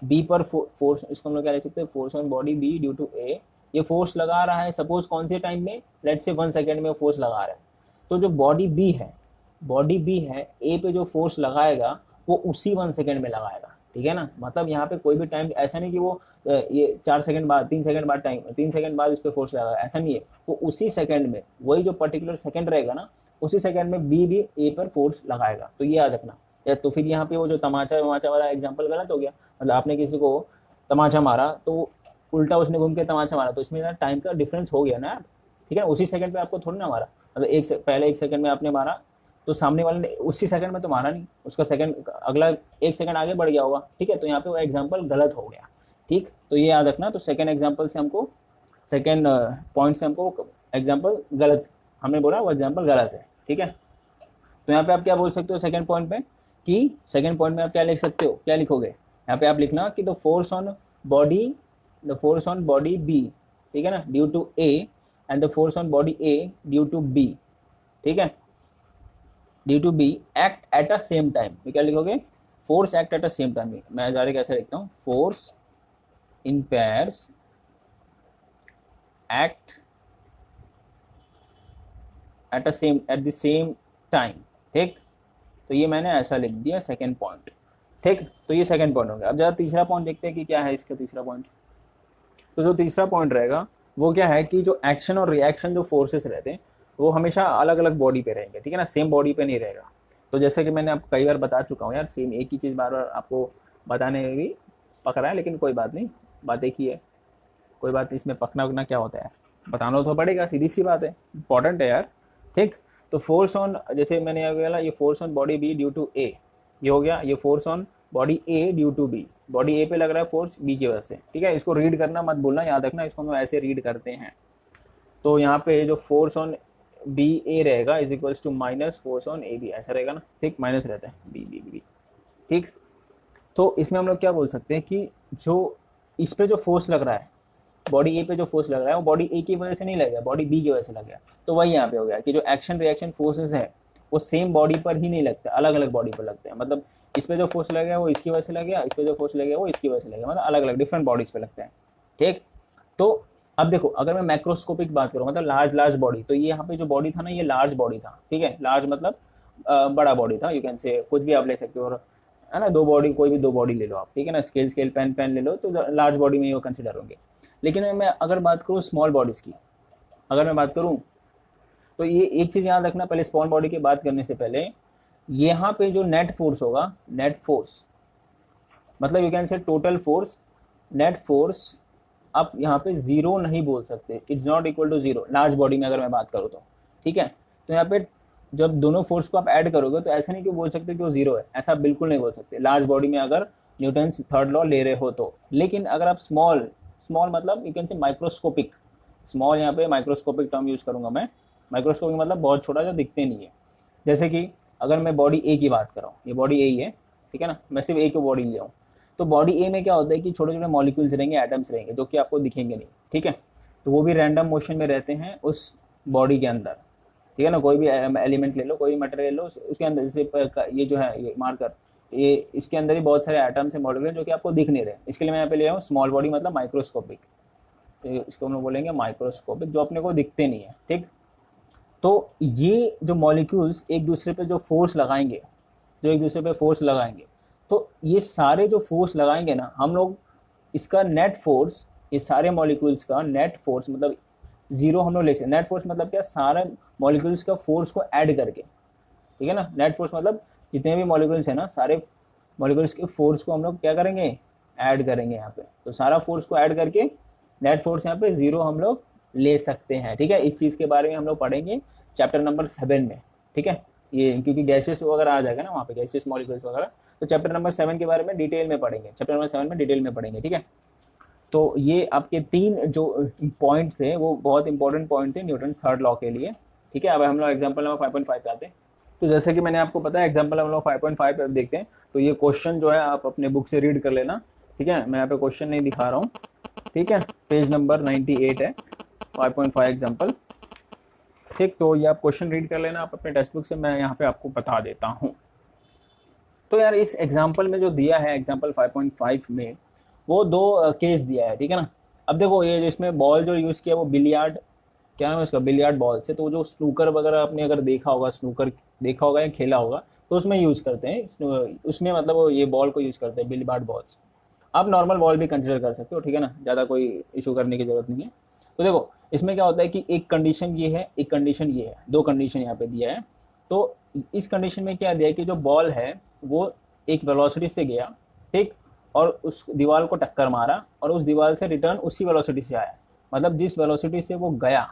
बी पर फोर्स, इसको हम लोग क्या लिख सकते हैं, force on body b due to a, ये फोर्स लगा रहा है सपोज कौन से टाइम में, लेट्स से 1 सेकेंड में फोर्स लगा रहा है, तो जो बॉडी बी है ए पे जो फोर्स लगाएगा वो उसी 1 सेकेंड में लगाएगा, ठीक है ना। मतलब यहाँ पे कोई भी टाइम ऐसा नहीं कि वो ये 4 सेकंड बाद 3 सेकंड बाद टाइम 3 सेकंड बाद इस पर फोर्स लगाएगा, ऐसा नहीं है। वो उसी सेकंड में, वही जो पर्टिकुलर सेकंड रहेगा ना, उसी सेकंड में बी भी ए पर फोर्स लगाएगा। तो ये याद रखना। या तो फिर यहाँ पे वो जो तमाचा वमाचा वाला एग्जाम्पल गलत हो गया। मतलब आपने किसी को तमाचा मारा तो उल्टा उसने घूम के तमाचा मारा, तो इसमें टाइम का डिफरेंस हो गया ना यार, ठीक है। उसी सेकंड पे आपको थोड़ी ना मारा, मतलब पहले 1 सेकंड में आपने मारा तो सामने वाले ने उसी सेकंड में तो मारा नहीं, उसका सेकंड अगला 1 सेकंड आगे बढ़ गया होगा, ठीक है। तो यहाँ पे वो एग्जाम्पल गलत हो गया, ठीक। तो ये याद रखना। तो सेकंड एग्जाम्पल से हमको, सेकंड पॉइंट से हमको एग्जाम्पल गलत, हमने बोला वो एग्जाम्पल गलत है, ठीक है। तो यहाँ पे आप क्या बोल सकते हो सेकंड पॉइंट पे, कि सेकंड पॉइंट में आप क्या लिख सकते हो, क्या लिखोगे यहाँ पे आप लिखना कि the force on body B, ठीक है ना, due to A, and the force on body A due to B, ठीक है, due to B act at a same time. क्या लिखोगे, force act at a same time. मैं डायरेक्ट कैसे लिखता हूँ, force in pairs act at the same time, ठीक। तो ये मैंने ऐसा लिख दिया सेकंड पॉइंट, ठीक। तो ये सेकंड पॉइंट हो गया। अब जरा तीसरा पॉइंट देखते हैं कि क्या है इसका तीसरा पॉइंट। तो जो तीसरा पॉइंट रहेगा वो क्या है कि जो एक्शन और रिएक्शन जो फोर्सेस रहते हैं वो हमेशा अलग अलग बॉडी पे रहेंगे, ठीक है ना, सेम बॉडी पे नहीं रहेगा। तो जैसे कि मैंने आपको कई बार बता चुका हूँ यार, सेम एक ही चीज़ बार बार आपको बताने में भी पक रहा है, लेकिन कोई बात नहीं, बात एक ही है, कोई बात नहीं। इसमें पकना उकना क्या होता है, बताना तो पड़ेगा, सीधी सी बात है, इंपॉर्टेंट है यार, ठीक। तो फोर्स ऑन, जैसे मैंने यहाँ बोला, ये force on body b due to a, ये हो गया। ये force on body A due to b, body a पे लग रहा है फोर्स बी की वजह से, ठीक है। इसको रीड करना मत भूलना, याद रखना, इसको हम ऐसे रीड करते हैं। तो यहाँ पे जो फोर्स ऑन बी ए रहेगा is equals to minus force on A B, ऐसा रहेगा ना, ठीक, माइनस रहता है बी बी बी, ठीक। तो इसमें हम लोग क्या बोल सकते हैं कि जो इस पे जो फोर्स लग रहा है, बॉडी ए पे जो फोर्स लग रहा है वो बॉडी ए की वजह से नहीं लग गया, बॉडी बी की वजह से लग गया। तो वही यहाँ पे हो गया कि जो एक्शन रिएक्शन फोर्सेस है वो सेम बॉडी पर ही नहीं लगते, अलग अलग बॉडी पर लगते हैं। मतलब इस पे जो फोर्स लग गया वो इसकी वजह से लग गया, इस पे जो फोर्स लग गया वो इसकी वजह से लग गया, मतलब अलग अलग डिफरेंट बॉडीज पे लगते हैं, ठीक। तो अब देखो, अगर मैं मैक्रोस्कोपिक बात करूँ, मतलब लार्ज बॉडी, तो ये यहाँ पे जो बॉडी था ना, ये लार्ज बॉडी था, ठीक है। लार्ज मतलब बड़ा बॉडी था, यू कैन से, कुछ भी आप ले सकते हो, और है ना, दो बॉडी, कोई भी दो बॉडी ले लो आप, ठीक है ना, स्केल पेन ले लो, तो लार्ज बॉडी में ये कंसिडर होंगे। लेकिन मैं अगर बात करूँ स्मॉल बॉडीज़ की, अगर मैं बात करूँ, तो ये एक चीज़ याद रखना, पहले स्मॉल बॉडी की बात करने से पहले, यहाँ पे जो नेट फोर्स होगा, नेट फोर्स मतलब you can say total force, net force आप यहाँ पे जीरो नहीं बोल सकते, it's not equal to zero large body में अगर मैं बात करूँ तो, ठीक है। तो यहाँ पे जब दोनों फोर्स को आप ऐड करोगे तो ऐसा नहीं कि बोल सकते कि वो जीरो है, ऐसा बिल्कुल नहीं बोल सकते लार्ज बॉडी में अगर न्यूटन्स थर्ड लॉ ले रहे हो तो। लेकिन अगर आप स्मॉल मतलब यू कैन से माइक्रोस्कोपिक, स्मॉल यहाँ पे माइक्रोस्कोपिक टर्म यूज़ करूँगा मैं। माइक्रोस्कोपिक मतलब बहुत छोटा जो दिखते नहीं है। जैसे कि अगर मैं बॉडी ए की बात कर रहा हूँ, ये बॉडी ए ही है, ठीक है ना, मैं सिर्फ ए की बॉडी लिया हूँ, तो बॉडी ए में क्या होता है कि छोटे छोटे मॉलिक्यूल्स रहेंगे, एटम्स रहेंगे, जो कि आपको दिखेंगे नहीं, ठीक है। तो वो भी रैंडम मोशन में रहते हैं उस बॉडी के अंदर, ठीक है ना। कोई भी एलिमेंट ले लो, कोई भी मटेरियल लो, उसके अंदर जैसे ये जो है ये मार्कर, ये इसके अंदर ही बहुत सारे एटम्स हैं, मॉलिक्यूल जो कि आपको दिख नहीं रहे। इसके लिए मैं यहाँ पे ले आया हूँ स्मॉल बॉडी मतलब माइक्रोस्कोपिक, इसको हम लोग बोलेंगे माइक्रोस्कोपिक, जो अपने को दिखते नहीं है, ठीक। तो ये जो मॉलिक्यूल्स एक दूसरे पे जो फोर्स लगाएंगे, तो ये सारे जो फोर्स लगाएंगे ना, हम लोग इसका नेट फोर्स, ये सारे मॉलिक्यूल्स का नेट फोर्स मतलब जीरो हम लोग ले सकते। नेट फोर्स मतलब क्या, सारे मॉलिक्यूल्स का फोर्स को ऐड करके, ठीक है ना। नेट फोर्स मतलब जितने भी मॉलिक्यूल्स हैं ना, सारे मॉलिक्यूल्स के फोर्स को हम लोग क्या करेंगे, ऐड करेंगे यहाँ पे। तो सारा फोर्स को ऐड करके नेट फोर्स यहाँ पे जीरो हम लोग ले सकते हैं, ठीक है। इस चीज़ के बारे में हम लोग पढ़ेंगे चैप्टर नंबर 7 में, ठीक है। ये क्योंकि गैसेस वगैरह आ जाएगा ना वहाँ पे, गैसेस मॉलिक्यूल्स वगैरह, तो चैप्टर नंबर 7 के बारे में डिटेल में पढ़ेंगे, चैप्टर नंबर 7 में डिटेल में पढ़ेंगे, ठीक है। तो ये आपके 3 जो पॉइंट थे वो बहुत इंपॉर्टेंट पॉइंट थे न्यूटन थर्ड लॉ के लिए, ठीक है। अब हम लोग एग्जाम्पल नंबर 5.5 पे आते हैं। तो जैसे कि मैंने आपको बताया एग्जाम्पल हम लोग 5.5 पे देखते हैं। तो ये क्वेश्चन जो है आप अपने बुक से रीड कर लेना, ठीक है। मैं यहाँ पे क्वेश्चन नहीं दिखा रहा हूँ, ठीक है। पेज नंबर 98 है, 5.5 एग्जाम्पल, ठीक। तो ये आप क्वेश्चन रीड कर लेना आप अपने टेक्स्ट बुक से, मैं यहाँ पे आपको बता देता हूँ। तो यार इस एग्जाम्पल में जो दिया है एग्जाम्पल 5.5 में वो 2 केस दिया है, ठीक है ना। अब देखो ये जो इसमें बॉल जो यूज़ किया वो बिलियार्ड, क्या नाम है उसका, बिलियार्ड बॉल से। तो जो स्नूकर वगैरह आपने अगर देखा होगा, स्नूकर देखा होगा या खेला होगा, तो उसमें यूज़ करते हैं, उसमें मतलब वो ये बॉल को यूज़ करते हैं बिलियार्ड बॉल्स। आप नॉर्मल बॉल भी कंसिडर कर सकते हो, ठीक है ना, ज़्यादा कोई इशू करने की जरूरत नहीं है। तो देखो इसमें क्या होता है कि एक कंडीशन ये है, एक कंडीशन ये है, 2 कंडीशन यहाँ पे दिया है। तो इस कंडीशन में क्या दिया है कि जो बॉल है वो एक वेलोसिटी से गया, ठीक, और उस दीवार को टक्कर मारा और उस दीवार से रिटर्न उसी वेलोसिटी से आया। मतलब जिस वेलोसिटी से वो गया,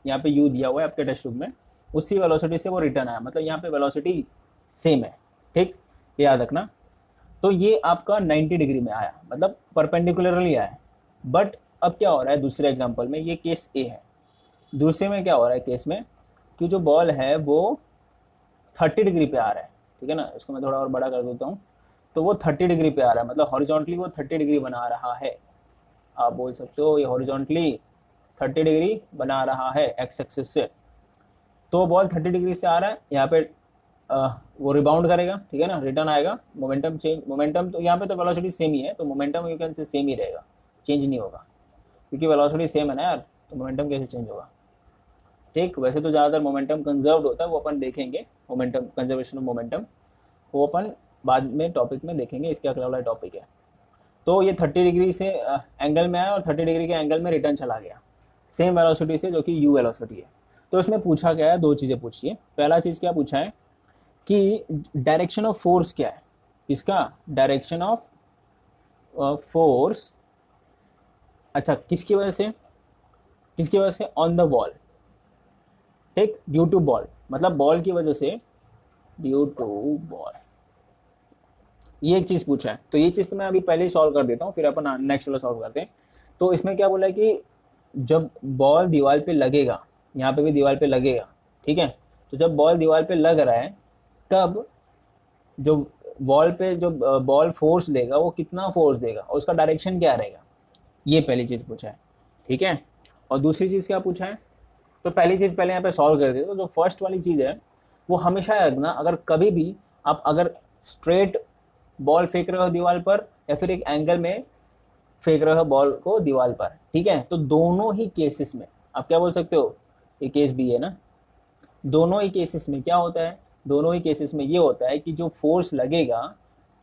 यहाँ पे यू दिया हुआ है आपके टेक्स्ट बुक में, उसी वेलोसिटी से वो रिटर्न आया। मतलब यहाँ पे वेलोसिटी सेम है, ठीक, याद रखना। तो ये आपका 90 डिग्री में आया, मतलब परपेंडिकुलरली आया। बट अब क्या हो रहा है दूसरे एग्जाम्पल में, ये केस ए है। दूसरे में क्या हो रहा है केस में कि जो बॉल है वो 30 डिग्री पे आ रहा है, ठीक है ना। इसको मैं थोड़ा और बड़ा कर देता हूँ। तो वो 30 डिग्री पे आ रहा है, मतलब हॉरिजॉन्टली वो 30 डिग्री बना रहा है। आप बोल सकते हो ये हॉरिजॉन्टली 30 डिग्री बना रहा है एक्स एक्सिस से। तो बॉल 30 डिग्री से आ रहा है, यहाँ पे वो रिबाउंड करेगा, ठीक है ना, रिटर्न आएगा। मोमेंटम चेंज, मोमेंटम तो यहाँ पे तो वेलोसिटी सेम ही है, तो momentum you can say same ही रहेगा, चेंज नहीं होगा, क्योंकि वेलोसिटी सेम है ना यार, तो मोमेंटम कैसे चेंज होगा, ठीक। वैसे तो ज़्यादातर मोमेंटम कंजर्व्ड होता है, वो अपन देखेंगे, मोमेंटम कंजर्वेशन ऑफ मोमेंटम वो अपन बाद में टॉपिक में देखेंगे, इसके अगला वाला टॉपिक है। तो ये 30 डिग्री से एंगल में आया और 30 डिग्री के एंगल में रिटर्न चला गया सेम वेलोसिटी से, जो कि यू वेलोसिटी है। तो इसमें पूछा गया है 2 चीज़ें पूछी है। पहला चीज़ क्या पूछा है कि डायरेक्शन ऑफ फोर्स क्या है, इसका डायरेक्शन ऑफ फोर्स, अच्छा किसकी वजह से, किसकी वजह से, ऑन द बॉल, ठीक, ड्यू टू बॉल, मतलब बॉल की वजह से, ड्यू टू बॉल, ये एक चीज़ पूछा है। तो ये चीज़ तो मैं अभी पहले ही सॉल्व कर देता हूँ, फिर अपन नेक्स्ट वाला सॉल्व करते हैं। तो इसमें क्या बोला है कि जब बॉल दीवार पे लगेगा, यहाँ पे भी दीवार पे लगेगा, ठीक है। तो जब बॉल दीवार पे लग रहा है तब जो बॉल पे जो बॉल फोर्स देगा वो कितना फोर्स देगा और उसका डायरेक्शन क्या रहेगा, ये पहली चीज़ पूछा है, ठीक है। और दूसरी चीज़ क्या पूछा है, तो पहली चीज़ पहले यहाँ पे सॉल्व कर देते। तो जो फर्स्ट वाली चीज़ है वो हमेशा याद रखना, अगर कभी भी आप अगर स्ट्रेट बॉल फेंक रहे हो दीवार पर या फिर एक एंगल में फेंक रहे हो बॉल को दीवार पर, ठीक है, तो दोनों ही केसेस में आप क्या बोल सकते हो, ये केस भी है ना, दोनों ही केसेस में क्या होता है, दोनों ही केसेस में ये होता है कि जो फोर्स लगेगा,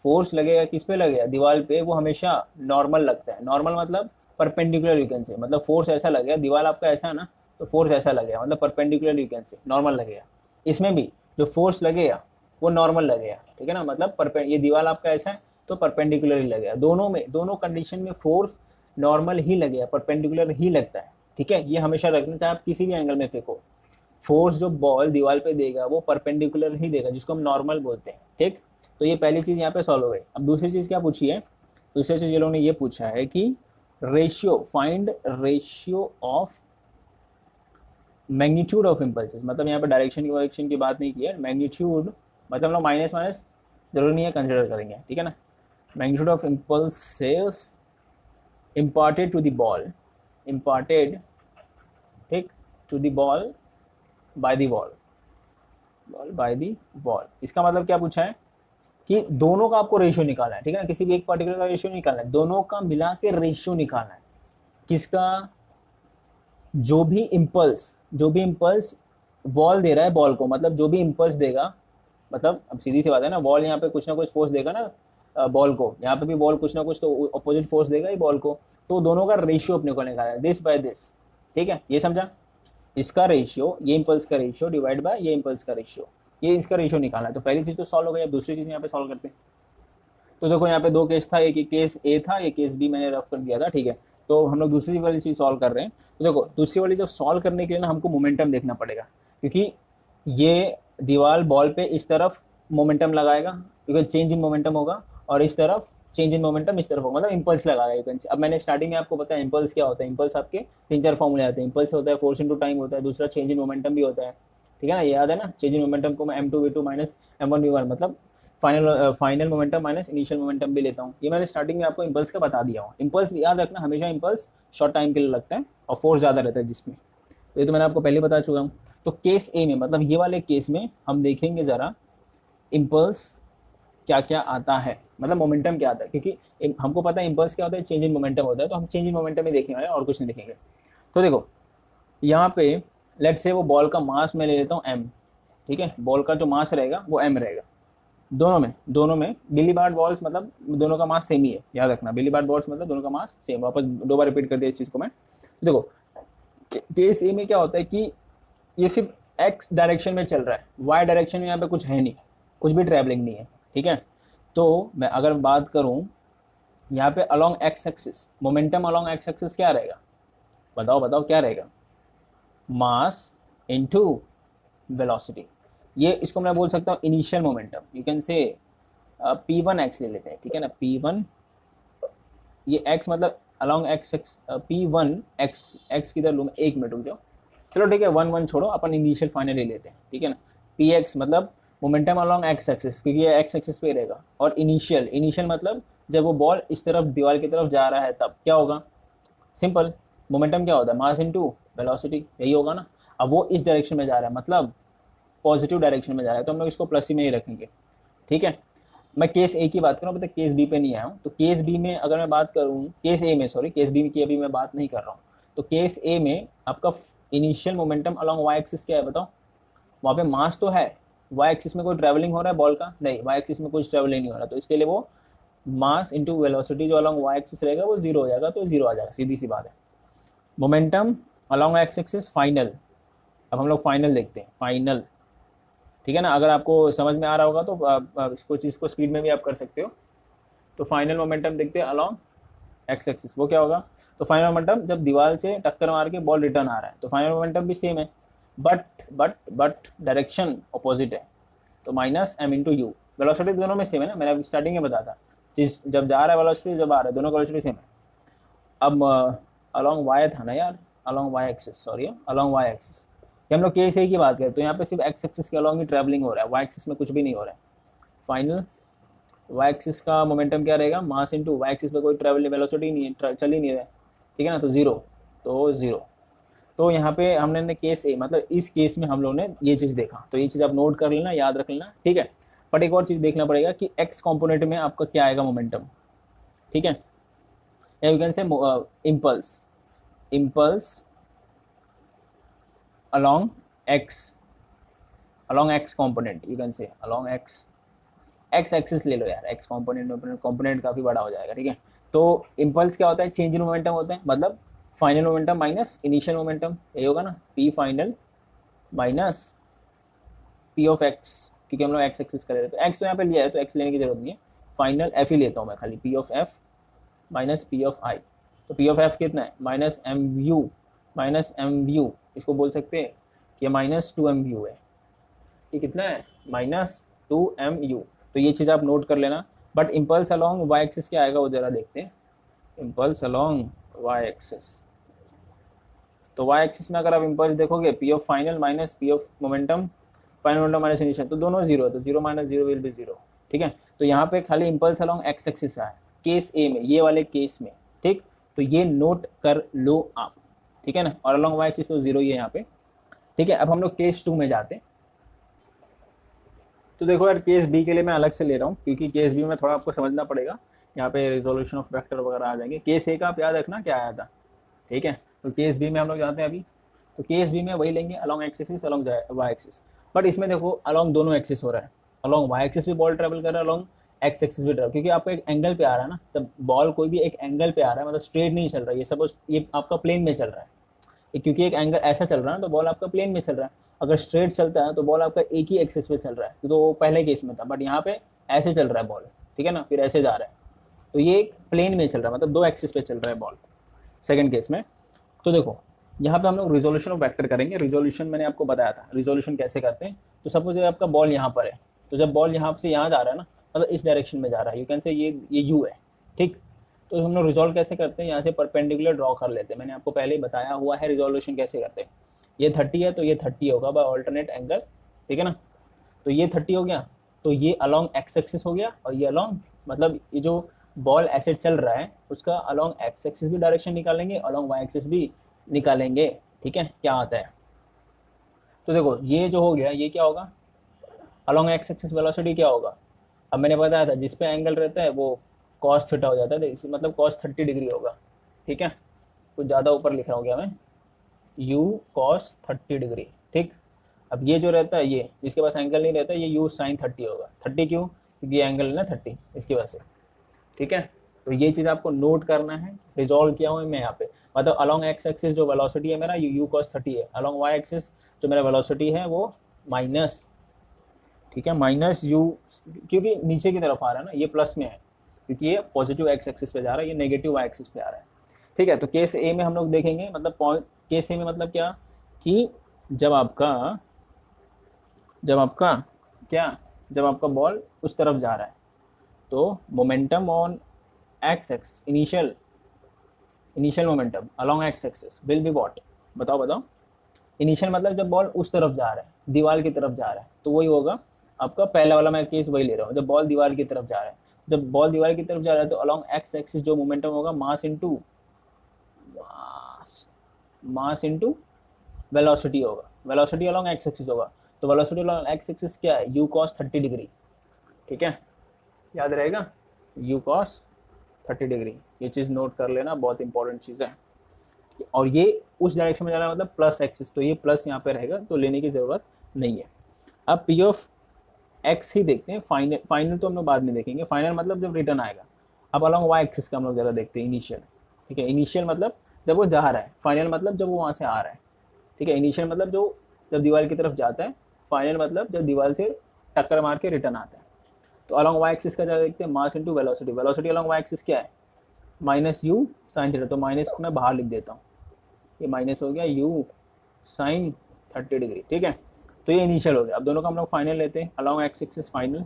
फोर्स लगेगा किस पे लगेगा, दीवार पे, वो हमेशा नॉर्मल लगता है। नॉर्मल मतलब परपेंडिकुलर यू कैन से, मतलब फोर्स ऐसा लगेगा, दीवार आपका ऐसा है ना, तो फोर्स ऐसा लगेगा, मतलब परपेंडिकुलर यू कैन से, नॉर्मल लगेगा। इसमें भी जो फोर्स लगेगा वो नॉर्मल लगेगा, ठीक है ना, मतलब ये दीवार आपका ऐसा है तो परपेंडिकुलर ही लगेगा। दोनों में, दोनों कंडीशन में फोर्स नॉर्मल ही लगेगा, परपेंडिकुलर ही लगता है, ठीक है। ये हमेशा रखना, चाहे आप किसी भी एंगल में फेंको, फोर्स जो बॉल दीवार पे देगा वो परपेंडिकुलर ही देगा, जिसको हम नॉर्मल बोलते हैं, ठीक। तो ये पहली चीज़ यहाँ पे सॉल्व हो गई। अब दूसरी चीज़ क्या पूछी है, दूसरी चीज़ ये लोगों ने ये पूछा है कि ratio, find ratio of magnitude of impulses. मतलब यहाँ पे डायरेक्शन की बात नहीं की है, मैग्नीट्यूड मतलब हम लोग माइनस माइनस जरूरी नहीं है, कंसिडर करेंगे, ठीक है ना। Magnitude of impulses imparted to the ball, imparted, ठीक, to the ball by the ball, ball by the ball. इसका मतलब क्या पूछा है कि दोनों का आपको रेशियो निकालना है, ठीक है ना, किसी भी एक पर्टिकुलर का रेशियो निकालना है, दोनों का मिला के रेशियो निकालना है। किसका, जो भी इम्पल्स बॉल दे रहा है बॉल को, मतलब जो भी इम्पल्स देगा, मतलब अब सीधी सी बात है ना, बॉल यहाँ पे कुछ ना कुछ फोर्स देगा ना बॉल को, यहाँ पे भी बॉल कुछ ना कुछ तो अपोजिट फोर्स देगा ही बॉल को, तो दोनों का रेशियो अपने को निकालना है, दिस बाय दिस, ठीक है, ये समझा। इसका रेशियो, ये इम्पल्स का रेशियो डिवाइड बाय ये इम्पल्स का रेशियो, ये इसका रेशियो निकालना है। तो पहली चीज़ तो सॉल्व हो गई। अब दूसरी चीज़ यहाँ पे सॉल्व करते हैं। तो देखो यहाँ पे 2 केस था, एक केस ए था, एक केस बी मैंने रफ कर दिया था, ठीक है। तो हम लोग दूसरी वाली चीज़ सॉल्व कर रहे हैं। तो देखो दूसरी वाली जब सॉल्व करने के लिए ना हमको मोमेंटम देखना पड़ेगा, क्योंकि ये दीवार बॉल पे इस तरफ मोमेंटम लगाएगा, क्योंकि चेंज इन मोमेंटम होगा, और इस तरफ चेंज इन मोमेंटम इस तरफ होगा, मतलब इम्पल्स लगाएगा यू कैन से। अब मैंने स्टार्टिंग में आपको बताया इम्पल्स क्या होता है। इम्पल्स आपके 3-4 फॉर्मूले आते हैं। इम्पल्स होता है फोर्स इंटू टाइम होता है, दूसरा चेंज इन मोमेंटम भी होता है, ठीक है ना, ये याद है ना। चेंज इन मोमेंटम को मैं m2v2 माइनस m1v1 मतलब final momentum minus initial momentum भी लेता हूँ। ये मैंने स्टार्टिंग में आपको इम्पल्स का बता दिया हूँ। इम्पल्स याद रखना, हमेशा इम्पल्स शॉर्ट टाइम के लिए लगता है और फोर्स ज़्यादा रहता है जिसमें, तो ये तो मैंने आपको पहले बता चुका हूँ। तो केस ए में, मतलब ये वाले केस में हम देखेंगे ज़रा इम्पल्स क्या क्या आता है, मतलब मोमेंटम क्या आता है, क्योंकि हमको पता है इम्पल्स क्या होता है, चेंज इन मोमेंटम होता है, तो हम चेंज इन मोमेंटम ही देखेंगे और कुछ नहीं देखेंगे। तो देखो यहाँ पे लेट से वो बॉल का मास मैं ले लेता हूँ m, ठीक है, बॉल का जो मास रहेगा वो m रहेगा। दोनों में बिली बार्ड बॉल्स मतलब दोनों का मास सेम ही है, याद रखना, बिली बार्ड बॉल्स मतलब दोनों का मास सेम। वापस 2 बार रिपीट कर दिया इस चीज़ को मैं। देखो केस ए में क्या होता है कि ये सिर्फ एक्स डायरेक्शन में चल रहा है, वाई डायरेक्शन में यहाँ पे कुछ है नहीं, कुछ भी ट्रैवलिंग नहीं है, ठीक है। तो मैं अगर बात करूँ यहाँ पे along x axis, momentum along x axis क्या रहेगा, बताओ क्या रहेगा, मास इनटू वेलोसिटी। ये इसको मैं बोल सकता हूँ इनिशियल मोमेंटम, यू कैन से p1x ले लेते हैं, ठीक है ना, p1 ये x मतलब अलोंग x p1x किधर लूँ मैं, 1 मिनट रुक जाओ, चलो ठीक है 1 छोड़ो, अपन इनिशियल फाइनल ले लेते हैं, ठीक है ना। px मतलब मोमेंटम अलोंग x एक्सिस, क्योंकि ये x एक्सिस पे रहेगा, और इनिशियल मतलब जब वो बॉल इस तरफ दीवार की तरफ जा रहा है तब क्या होगा, सिंपल, मोमेंटम क्या होता है, मास इनटू वेलोसिटी, यही होगा ना। अब वो इस डायरेक्शन में जा रहा है, मतलब पॉजिटिव डायरेक्शन में जा रहा है, तो हम लोग इसको प्लस ही में ही रखेंगे, ठीक है। मैं केस ए की बात करूँ, पता केस बी पे नहीं आया हूँ। तो केस बी में अगर मैं बात करूँ, केस ए में, सॉरी केस बी की अभी मैं बात नहीं कर रहा हूँ। तो केस ए में आपका initial momentum along Y axis क्या है बताओ, वहाँ पे मास तो है, वाई एक्सिस में कोई ट्रैवलिंग हो रहा है बॉल का, नहीं, वाई एक्सिस में कुछ ट्रैवलिंग नहीं हो रहा, तो इसके लिए वो मास इंटू वेलोसिटी जो अलोंग वाई एक्सिस रहेगा वो 0 हो जाएगा, तो 0 आ जाएगा, सीधी सी बात है। Momentum along x axis final, अब हम लोग फाइनल देखते हैं, फाइनल, ठीक है ना। अगर आपको समझ में आ रहा होगा तो इसको चीज़ को स्पीड में भी आप कर सकते हो। तो फाइनल मोमेंटम देखते हैं अलोंग एक्स एक्सिस, वो क्या होगा, तो फाइनल मोमेंटम जब दीवार से टक्कर मार के बॉल रिटर्न आ रहा है, तो फाइनल मोमेंटम भी सेम है, बट डायरेक्शन अपोजिट है, तो minus m into you. Velocity दोनों में सेम है ना, मैंने अभी स्टार्टिंग में बताया था, चीज जब जा रहा है वेलोसिटी, जब आ रहा है, दोनों का वेलोसिटी सेम है। अब अलोंग वाई था ना यार, along Y axis, sorry along Y axis, हम लोग केस ए की बात करें तो यहाँ पे सिर्फ एक्स एक्सिस के अलोंग ही ट्रैवलिंग हो रहा है, वाई एक्सिस में कुछ भी नहीं हो रहा है। फाइनल वाई एक्सिस का मोमेंटम क्या रहेगा, मास इंटू वाई एक्सिस में कोई ट्रैवल वेलोसिटी नहीं है, चल ही नहीं रहा है, ठीक है ना, तो 0। तो यहाँ पे हमने केस ए, मतलब इस केस में हम लोग ने ये चीज़ देखा, तो ये चीज़ आप नोट कर लेना, याद रख लेना, ठीक है। बट एक और चीज़ देखना पड़ेगा कि एक्स कॉम्पोनेंट में आपका क्या आएगा मोमेंटम, ठीक है, you can say impulse along x component, you can say along x axis ले लो यार, x कंपोनेंट काफ़ी बड़ा हो जाएगा, ठीक है। तो इम्पल्स क्या होता है, चेंज इन मोमेंटम होता है, मतलब final momentum minus initial momentum, यही होगा ना, p final minus p of x, क्योंकि हम लोग x एक्सिस कर रहे हैं, तो x तो यहाँ पे लिया है तो x लेने की जरूरत नहीं है, फाइनल f ही लेता हूँ मैं खाली, p of f minus p of i, तो p ऑफ f कितना है, माइनस एम व्यू, इसको बोल सकते हैं कि माइनस 2mu है, ये कितना है, माइनस 2mu, तो ये चीज़ आप नोट कर लेना। But impulse along Y axis क्या आएगा वो जरा देखते हैं, इम्पल्स अलोंग वाई एक्सिस, तो वाई एक्सिस में अगर आप इम्पल्स देखोगे p of final minus p of momentum, final momentum minus initial, तो दोनों 0 है, तो 0 माइनस 0 विल बी 0, ठीक है। तो यहाँ पे खाली इम्पल्स अलोंग एक्स एक्सिस है केस ए में, ये वाले केस में, ठीक, तो ये नोट कर लो आप, ठीक है ना, और अलोंग वाई एक्सिस तो 0 ही है यहाँ पे, ठीक है। अब हम लोग केस 2 में जाते हैं। तो देखो यार केस बी के लिए मैं अलग से ले रहा हूँ, क्योंकि केस बी में थोड़ा आपको समझना पड़ेगा, यहाँ पे रिजोल्यूशन ऑफ वेक्टर वगैरह आ जाएंगे। केस ए का आप याद रखना क्या आया था, ठीक है। तो केस बी में हम लोग जाते हैं अभी, तो केस बी में वही लेंगे along x axis along Y axis, but इसमें देखो अलोंग दोनों एक्सिस हो रहा है, अलोंग वाई एक्सिस भी बॉल ट्रेवल कर रहा है, अलोंग एक्स एक्सिस भी ट्रेवल, क्योंकि आपको एक एंगल पे आ रहा है ना, तब बॉल कोई भी एक एंगल पे आ रहा है, मतलब स्ट्रेट नहीं चल रहा है, ये सपोज ये आपका प्लेन में चल रहा है, क्योंकि एक एंगल ऐसा चल रहा है ना, तो बॉल आपका प्लेन में चल रहा है। अगर स्ट्रेट चलता है तो बॉल आपका एक ही एक्सिस पे चल रहा है, तो वो पहले केस में था, बट यहाँ पे ऐसे चल रहा है बॉल, ठीक है ना, फिर ऐसे जा रहा है, तो ये एक प्लेन में चल रहा है, मतलब 2 एक्सिस पे चल रहा है बॉल सेकंड केस में। तो देखो यहाँ पे हम लोग रिजोल्यूशन ऑफ वेक्टर करेंगे। रिजोल्यूशन मैंने आपको बताया था, रिजोल्यूशन कैसे करते हैं। तो सपोज आपका बॉल यहाँ पर है, तो जब बॉल यहाँ से यहाँ जा रहा है ना, मतलब इस डायरेक्शन में जा रहा है, यू कैन से ये यू है, ठीक। तो हम लोग रिजॉल्व कैसे करते हैं, यहाँ से परपेंडिकुलर ड्रॉ कर लेते हैं, मैंने आपको पहले ही बताया हुआ है रिजोल्यूशन कैसे करते हैं। ये 30 है तो ये 30 होगा बाय ऑल्टरनेट एंगल, ठीक है ना। तो ये 30 हो गया, तो ये अलॉन्ग एक्स एक्सिस हो गया, और ये अलॉन्ग, मतलब ये जो बॉल ऐसे चल रहा है उसका अलॉन्ग एक्स एक्सिस भी डायरेक्शन निकालेंगे, अलॉन्ग वाई एक्सिस भी निकालेंगे, ठीक है। क्या आता है, तो देखो ये जो हो गया ये क्या होगा, अलॉन्ग एक्स एक्सिस वेलोसिटी क्या होगा। अब मैंने बताया था जिस पे एंगल रहता है वो कॉस थीटा हो जाता है, तो इसी मतलब कॉस 30 डिग्री होगा, ठीक है। कुछ ज़्यादा ऊपर लिख रहा हूँ क्या मैं, यू कॉस 30 डिग्री, ठीक। अब ये जो रहता है, ये जिसके पास एंगल नहीं रहता, ये यू साइन 30 होगा। 30 क्यों, क्योंकि ये एंगल है ना 30, इसकी वजह से, ठीक है। तो ये चीज़ आपको नोट करना है, रिजॉल्व किया हुआ है मैं यहाँ पे, मतलब अलॉन्ग एक्स एक्सिस जो वेलोसिटी है मेरा यू कॉस 30 है, अलॉन्ग वाई एक्सिस जो मेरा वेलोसिटी है वो माइनस, ठीक है, माइनस यू, क्योंकि नीचे की तरफ आ रहा है ना, ये प्लस में है क्योंकि ये पॉजिटिव एक्स एक्सिस पे जा रहा है, ये नेगेटिव वाई एक्सिस पे आ रहा है, ठीक है। तो केस ए में हम लोग देखेंगे, मतलब पॉइंट केस ए में मतलब क्या, कि जब आपका क्या, जब आपका बॉल उस तरफ जा रहा है तो momentum on x axis, initial momentum along x axis will be what, बताओ। इनिशियल मतलब जब बॉल उस तरफ जा रहा है, दीवार की तरफ जा रहा है, तो वही होगा आपका पहला वाला, मैं केस वही ले रहा हूँ, जब बॉल दीवार की तरफ जा रहा है। जब बॉल दीवार की तरफ जा रहा है तो अलोंग एक्स एक्सिस जो मोमेंटम होगा मास इनटू वेलोसिटी होगा, वेलोसिटी अलोंग एक्स एक्सिस होगा। तो वेलोसिटी अलोंग एक्स एक्सिस क्या है, यू कॉस 30 डिग्री, ठीक है, याद रहेगा, यू कॉस 30 डिग्री, ये चीज़ नोट कर लेना, बहुत इंपॉर्टेंट चीज़ है। और ये उस डायरेक्शन में जा रहा है मतलब प्लस एक्सिस, तो ये प्लस यहाँ पे रहेगा, तो लेने की ज़रूरत नहीं है। अब पी ऑफ एक्स ही देखते हैं, फाइनल तो हम लोग बाद में देखेंगे, फाइनल मतलब जब रिटर्न आएगा। अब अलॉन्ग वाई एक्सिस का हम लोग ज़रा देखते हैं, इनिशियल, ठीक है। इनिशियल मतलब जब वो जा रहा है, फाइनल मतलब जब वो वहाँ से आ रहा है, ठीक है। इनिशियल मतलब जो जब दीवार की तरफ जाता है, फाइनल मतलब जब दीवार से टक्कर मार के रिटर्न आता है। तो अलॉन्ग वाई एक्सिस का जरा देखते हैं, mass into velocity, velocity along Y axis क्या है, माइनस यू साइन थीटा, तो माइनस को मैं बाहर लिख देता हूँ, ये माइनस हो गया यू साइन 30 डिग्री, ठीक है। तो ये इनिशियल हो गया। अब दोनों का हम लोग फाइनल लेते हैं, along x axis final,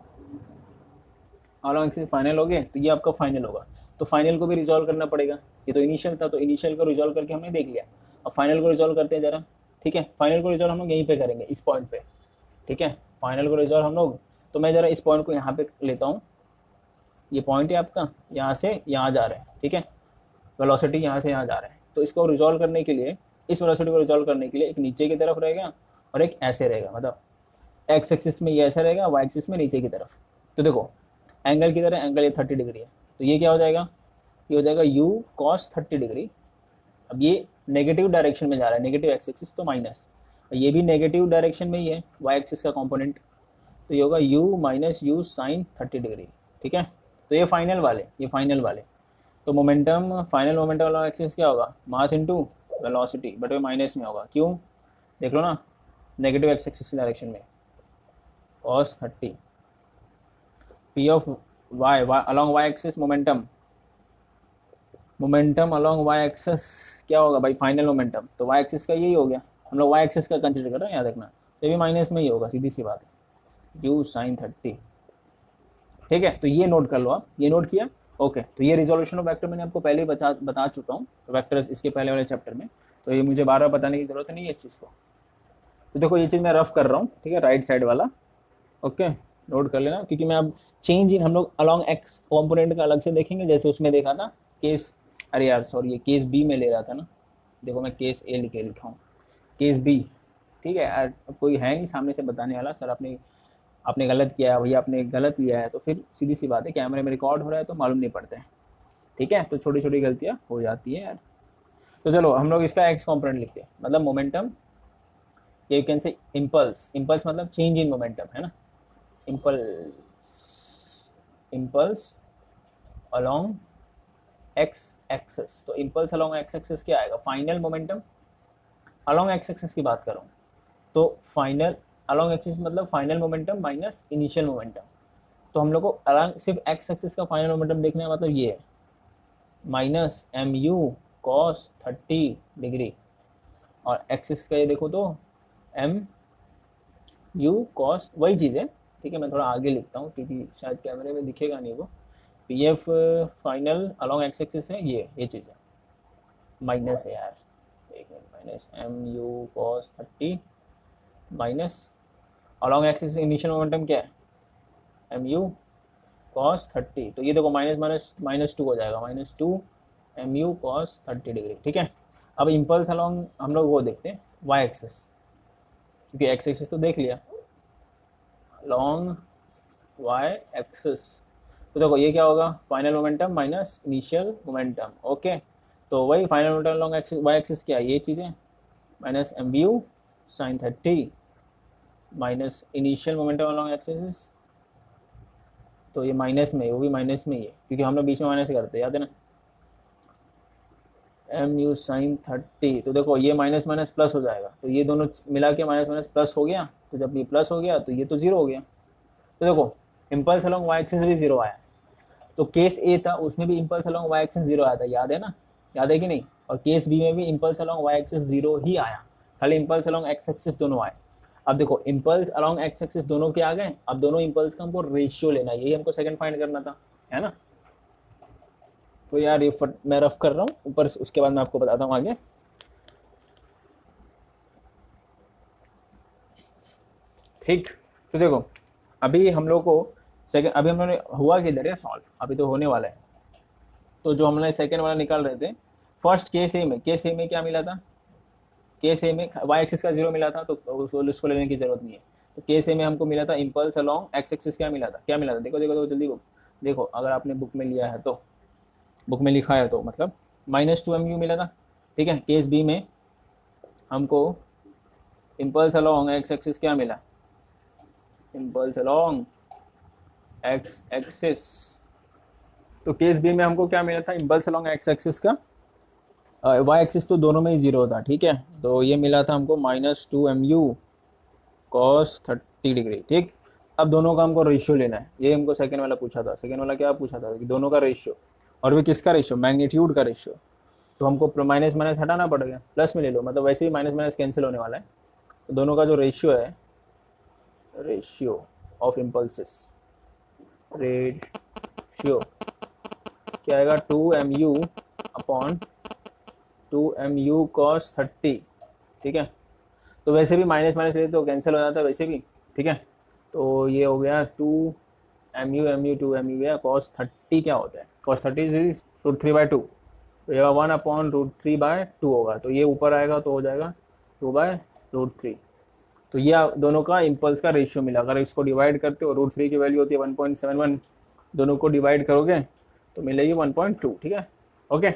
along axis final हो गए, तो ये आपका फाइनल होगा। तो फाइनल को भी रिजॉल्व करना पड़ेगा, ये तो इनिशियल था, तो इनिशियल को रिजॉल्व करके हमने देख लिया। अब फाइनल को रिजॉल्व करते हैं जरा, ठीक है। फाइनल को रिजॉल्व हम लोग यहीं पे करेंगे, इस पॉइंट पे, ठीक है। फाइनल को रिजॉल्व हम लोग, तो मैं जरा इस पॉइंट को यहाँ पे लेता हूँ, ये पॉइंट है आपका, यहाँ से यहाँ जा रहा है, ठीक है। वेलोसिटी यहाँ से यहाँ जा रहा है, तो इसको रिजॉल्व करने के लिए, इस वेलोसिटी को रिजॉल्व करने के लिए एक नीचे की तरफ रहेगा और एक ऐसे रहेगा, मतलब एक्स एक्सिस में ये ऐसा रहेगा, वाई एक्सिस में नीचे की तरफ। तो देखो एंगल की तरह एंगल ये 30 डिग्री है, तो ये क्या हो जाएगा, ये हो जाएगा यू कॉस 30 डिग्री। अब ये नेगेटिव डायरेक्शन में जा रहा है, नेगेटिव एक्स एक्सिस, तो माइनस, ये भी नेगेटिव डायरेक्शन में ही है वाई एक्सिस का कॉम्पोनेंट, तो ये होगा U minus U sine 30 degree, ठीक है। तो ये फाइनल वाले, तो मोमेंटम, फाइनल मोमेंटम वाला एक्सिस क्या होगा, मास इनटू वेलोसिटी, बट वो माइनस में होगा, क्यों, देख लो ना, नेगेटिव एक्स एक्सिस डायरेक्शन में, cos 30, p of y along y axis momentum along y axis क्या होगा भाई, फाइनल मोमेंटम, तो y एक्सिस का यही हो गया, हम लोग y एक्सिस का कंसिडर कर रहे हैं, याद रखना, तो ये भी माइनस में ही होगा, सीधी सी बात है, u sin 30, ठीक है। तो ये नोट कर लो आप, ये नोट किया, ओके। तो ये रिजोल्यूशन ऑफ वेक्टर मैंने आपको पहले ही बता चुका हूँ वेक्टर्स, इसके पहले वाले चैप्टर में, तो ये मुझे बार बार बताने की जरूरत नहीं है इस चीज़ को। तो देखो ये चीज़ मैं रफ कर रहा हूँ, ठीक है, राइट साइड वाला, ओके, नोट कर लेना, क्योंकि मैं अब चेंज इन, हम लोग अलॉन्ग एक्स कॉम्पोनेंट का अलग से देखेंगे, जैसे उसमें देखा था केस, अरे यार सॉरी, ये केस बी में ले रहा था ना, देखो मैं केस ए लिखा हूँ, केस बी, ठीक है यार, अब कोई है नहीं सामने से बताने वाला, सर आपने गलत किया है भैया, आपने गलत लिया है, तो फिर सीधी सी बात है, कैमरे में रिकॉर्ड हो रहा है तो मालूम नहीं पड़ता है, ठीक है। तो छोटी छोटी गलतियाँ हो जाती है यार। तो चलो हम लोग इसका एक्स कॉम्पोनेंट लिखते हैं, मतलब momentum, you can say impulse, impulse मतलब चेंज इन मोमेंटम, है ना, इम्पल्स अलोंग एक्स एक्सिस, तो इम्पल्स अलोंग एक्स एक्सिस क्या आएगा, final momentum along x axis की बात करूँ तो फाइनल अलोंग एक्सिस मतलब final momentum minus initial momentum, तो हम लोग को अलोंग सिर्फ एक्स एक्सिस का फाइनल मोमेंटम देखना है, मतलब ये है minus m u cos 30 degree, और एक्सिस का ये देखो तो एम यू कॉस, वही चीज़ है, ठीक है, मैं थोड़ा आगे लिखता हूँ क्योंकि शायद कैमरे में दिखेगा नहीं वो। P f final along x axis है, ये चीज़ है, माइनस है यार, एक minute, minus m u cos 30 minus along axis initial momentum क्या है, एम यू कॉस 30, तो ये देखो माइनस माइनस माइनस 2 हो जाएगा, -2 एम यू कॉस 30 डिग्री, ठीक है। अब इम्पल्स अलॉन्ग हम लोग वो देखते हैं वाई एक्सिस, क्योंकि एक्स एक्सिस तो देख लिया, लॉन्ग वाई एक्सिस, तो देखो ये क्या होगा, final momentum minus initial momentum, okay. तो वही final momentum long axis y axis क्या है, ये चीज़ें, minus m u sine 30 minus initial momentum long axis, तो ये माइनस में, वो भी माइनस में ही है क्योंकि हम लोग बीच में माइनस करते हैं, याद है ना, एम यू साइन 30, तो देखो ये माइनस माइनस प्लस हो जाएगा, तो ये दोनों मिला के माइनस माइनस प्लस हो गया, तो जब ये प्लस हो गया तो ये तो जीरो हो गया, तो देखो इम्पल्स अलॉन्ग वाई एक्सिस भी जीरो आया। तो केस ए था उसमें भी impulse along Y axis zero आया था, याद है ना, याद है कि नहीं, और केस बी में भी impulse along Y axis zero ही आया, खाली इम्पल्स अलॉन्ग एक्स एक्सिस दोनों आए। अब देखो इम्पल्स अलॉन्ग एक्स एक्सिस दोनों के आ गए, अब दोनों इम्पल्स का हमको रेशियो लेना है, यही हमको सेकंड फाइंड करना था, है ना। तो यार ये मैं रफ कर रहा हूँ ऊपर से, उसके बाद मैं आपको बताता हूँ आगे। ठीक, तो देखो अभी हम लोग को सेकंड, अभी हम लोगों ने हुआ किधर है सॉल्व, अभी तो होने वाला है। तो जो हमने सेकंड वाला निकाल रहे थे, फर्स्ट केस ए में क्या मिला था, केस ए में वाई एक्सिस का जीरो मिला था, तो उसको लेने की जरूरत नहीं है। तो केस ए में हमको मिला था इम्पल्स अलॉन्ग एक्स एक्सिस क्या मिला था, देखो देखो देखो जल्दी देखो, अगर आपने बुक में लिया है तो, बुक में लिखा है तो मतलब -2 MU मिला था, ठीक है। केस बी में हमको इम्पल्स अलॉन्ग एक्स एक्सिस क्या मिला, इम्पल्स अलॉन्ग एक्स एक्सिस, तो केस बी में हमको क्या मिला था, इम्पल्स अलॉन्ग एक्स एक्सिस का वाई एक्सिस तो दोनों में ही जीरो था, ठीक है। तो ये मिला था हमको -2 MU कॉस 30 डिग्री, ठीक। अब दोनों का हमको रेशियो लेना है, ये हमको सेकंड वाला पूछा था, सेकंड वाला क्या पूछा था कि दोनों का रेशियो, और भी किसका रेशियो, मैग्नीट्यूड का रेशियो। तो हमको माइनस माइनस हटाना पड़ेगा, प्लस में ले लो, मतलब वैसे ही माइनस माइनस कैंसिल होने वाला है। तो दोनों का जो रेशियो है, रेशियो ऑफ इम्पल्सिस, रेशियो क्या आएगा, 2 MU अपॉन 2 MU कॉस 30, ठीक है। तो वैसे भी माइनस माइनस ले तो कैंसिल हो जाता है वैसे भी, ठीक है। तो ये हो गया 2 MU 2 MU गया, कॉस 30 क्या होता है, कॉस 30 इज √3/2, तो ये 1/√3/2 होगा, तो ये ऊपर आएगा तो हो जाएगा 2/√3। तो ये दोनों का इम्पल्स का रेशियो मिला, अगर इसको डिवाइड करते हो, √3 की वैल्यू होती है 1.71, दोनों को डिवाइड करोगे तो मिलेगी 1.2, ठीक है, ओके।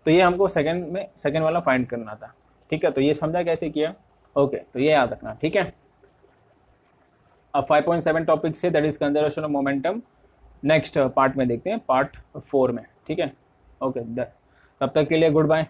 तो ये हमको सेकंड वाला फाइंड करना था, ठीक है। तो ये समझा कैसे किया, ओके, तो ये याद रखना, ठीक है। अब 5.7 टॉपिक से, that is conservation of momentum, next part में देखते हैं, पार्ट 4 में, ठीक है, ओके। तब तक के लिए गुड बाय।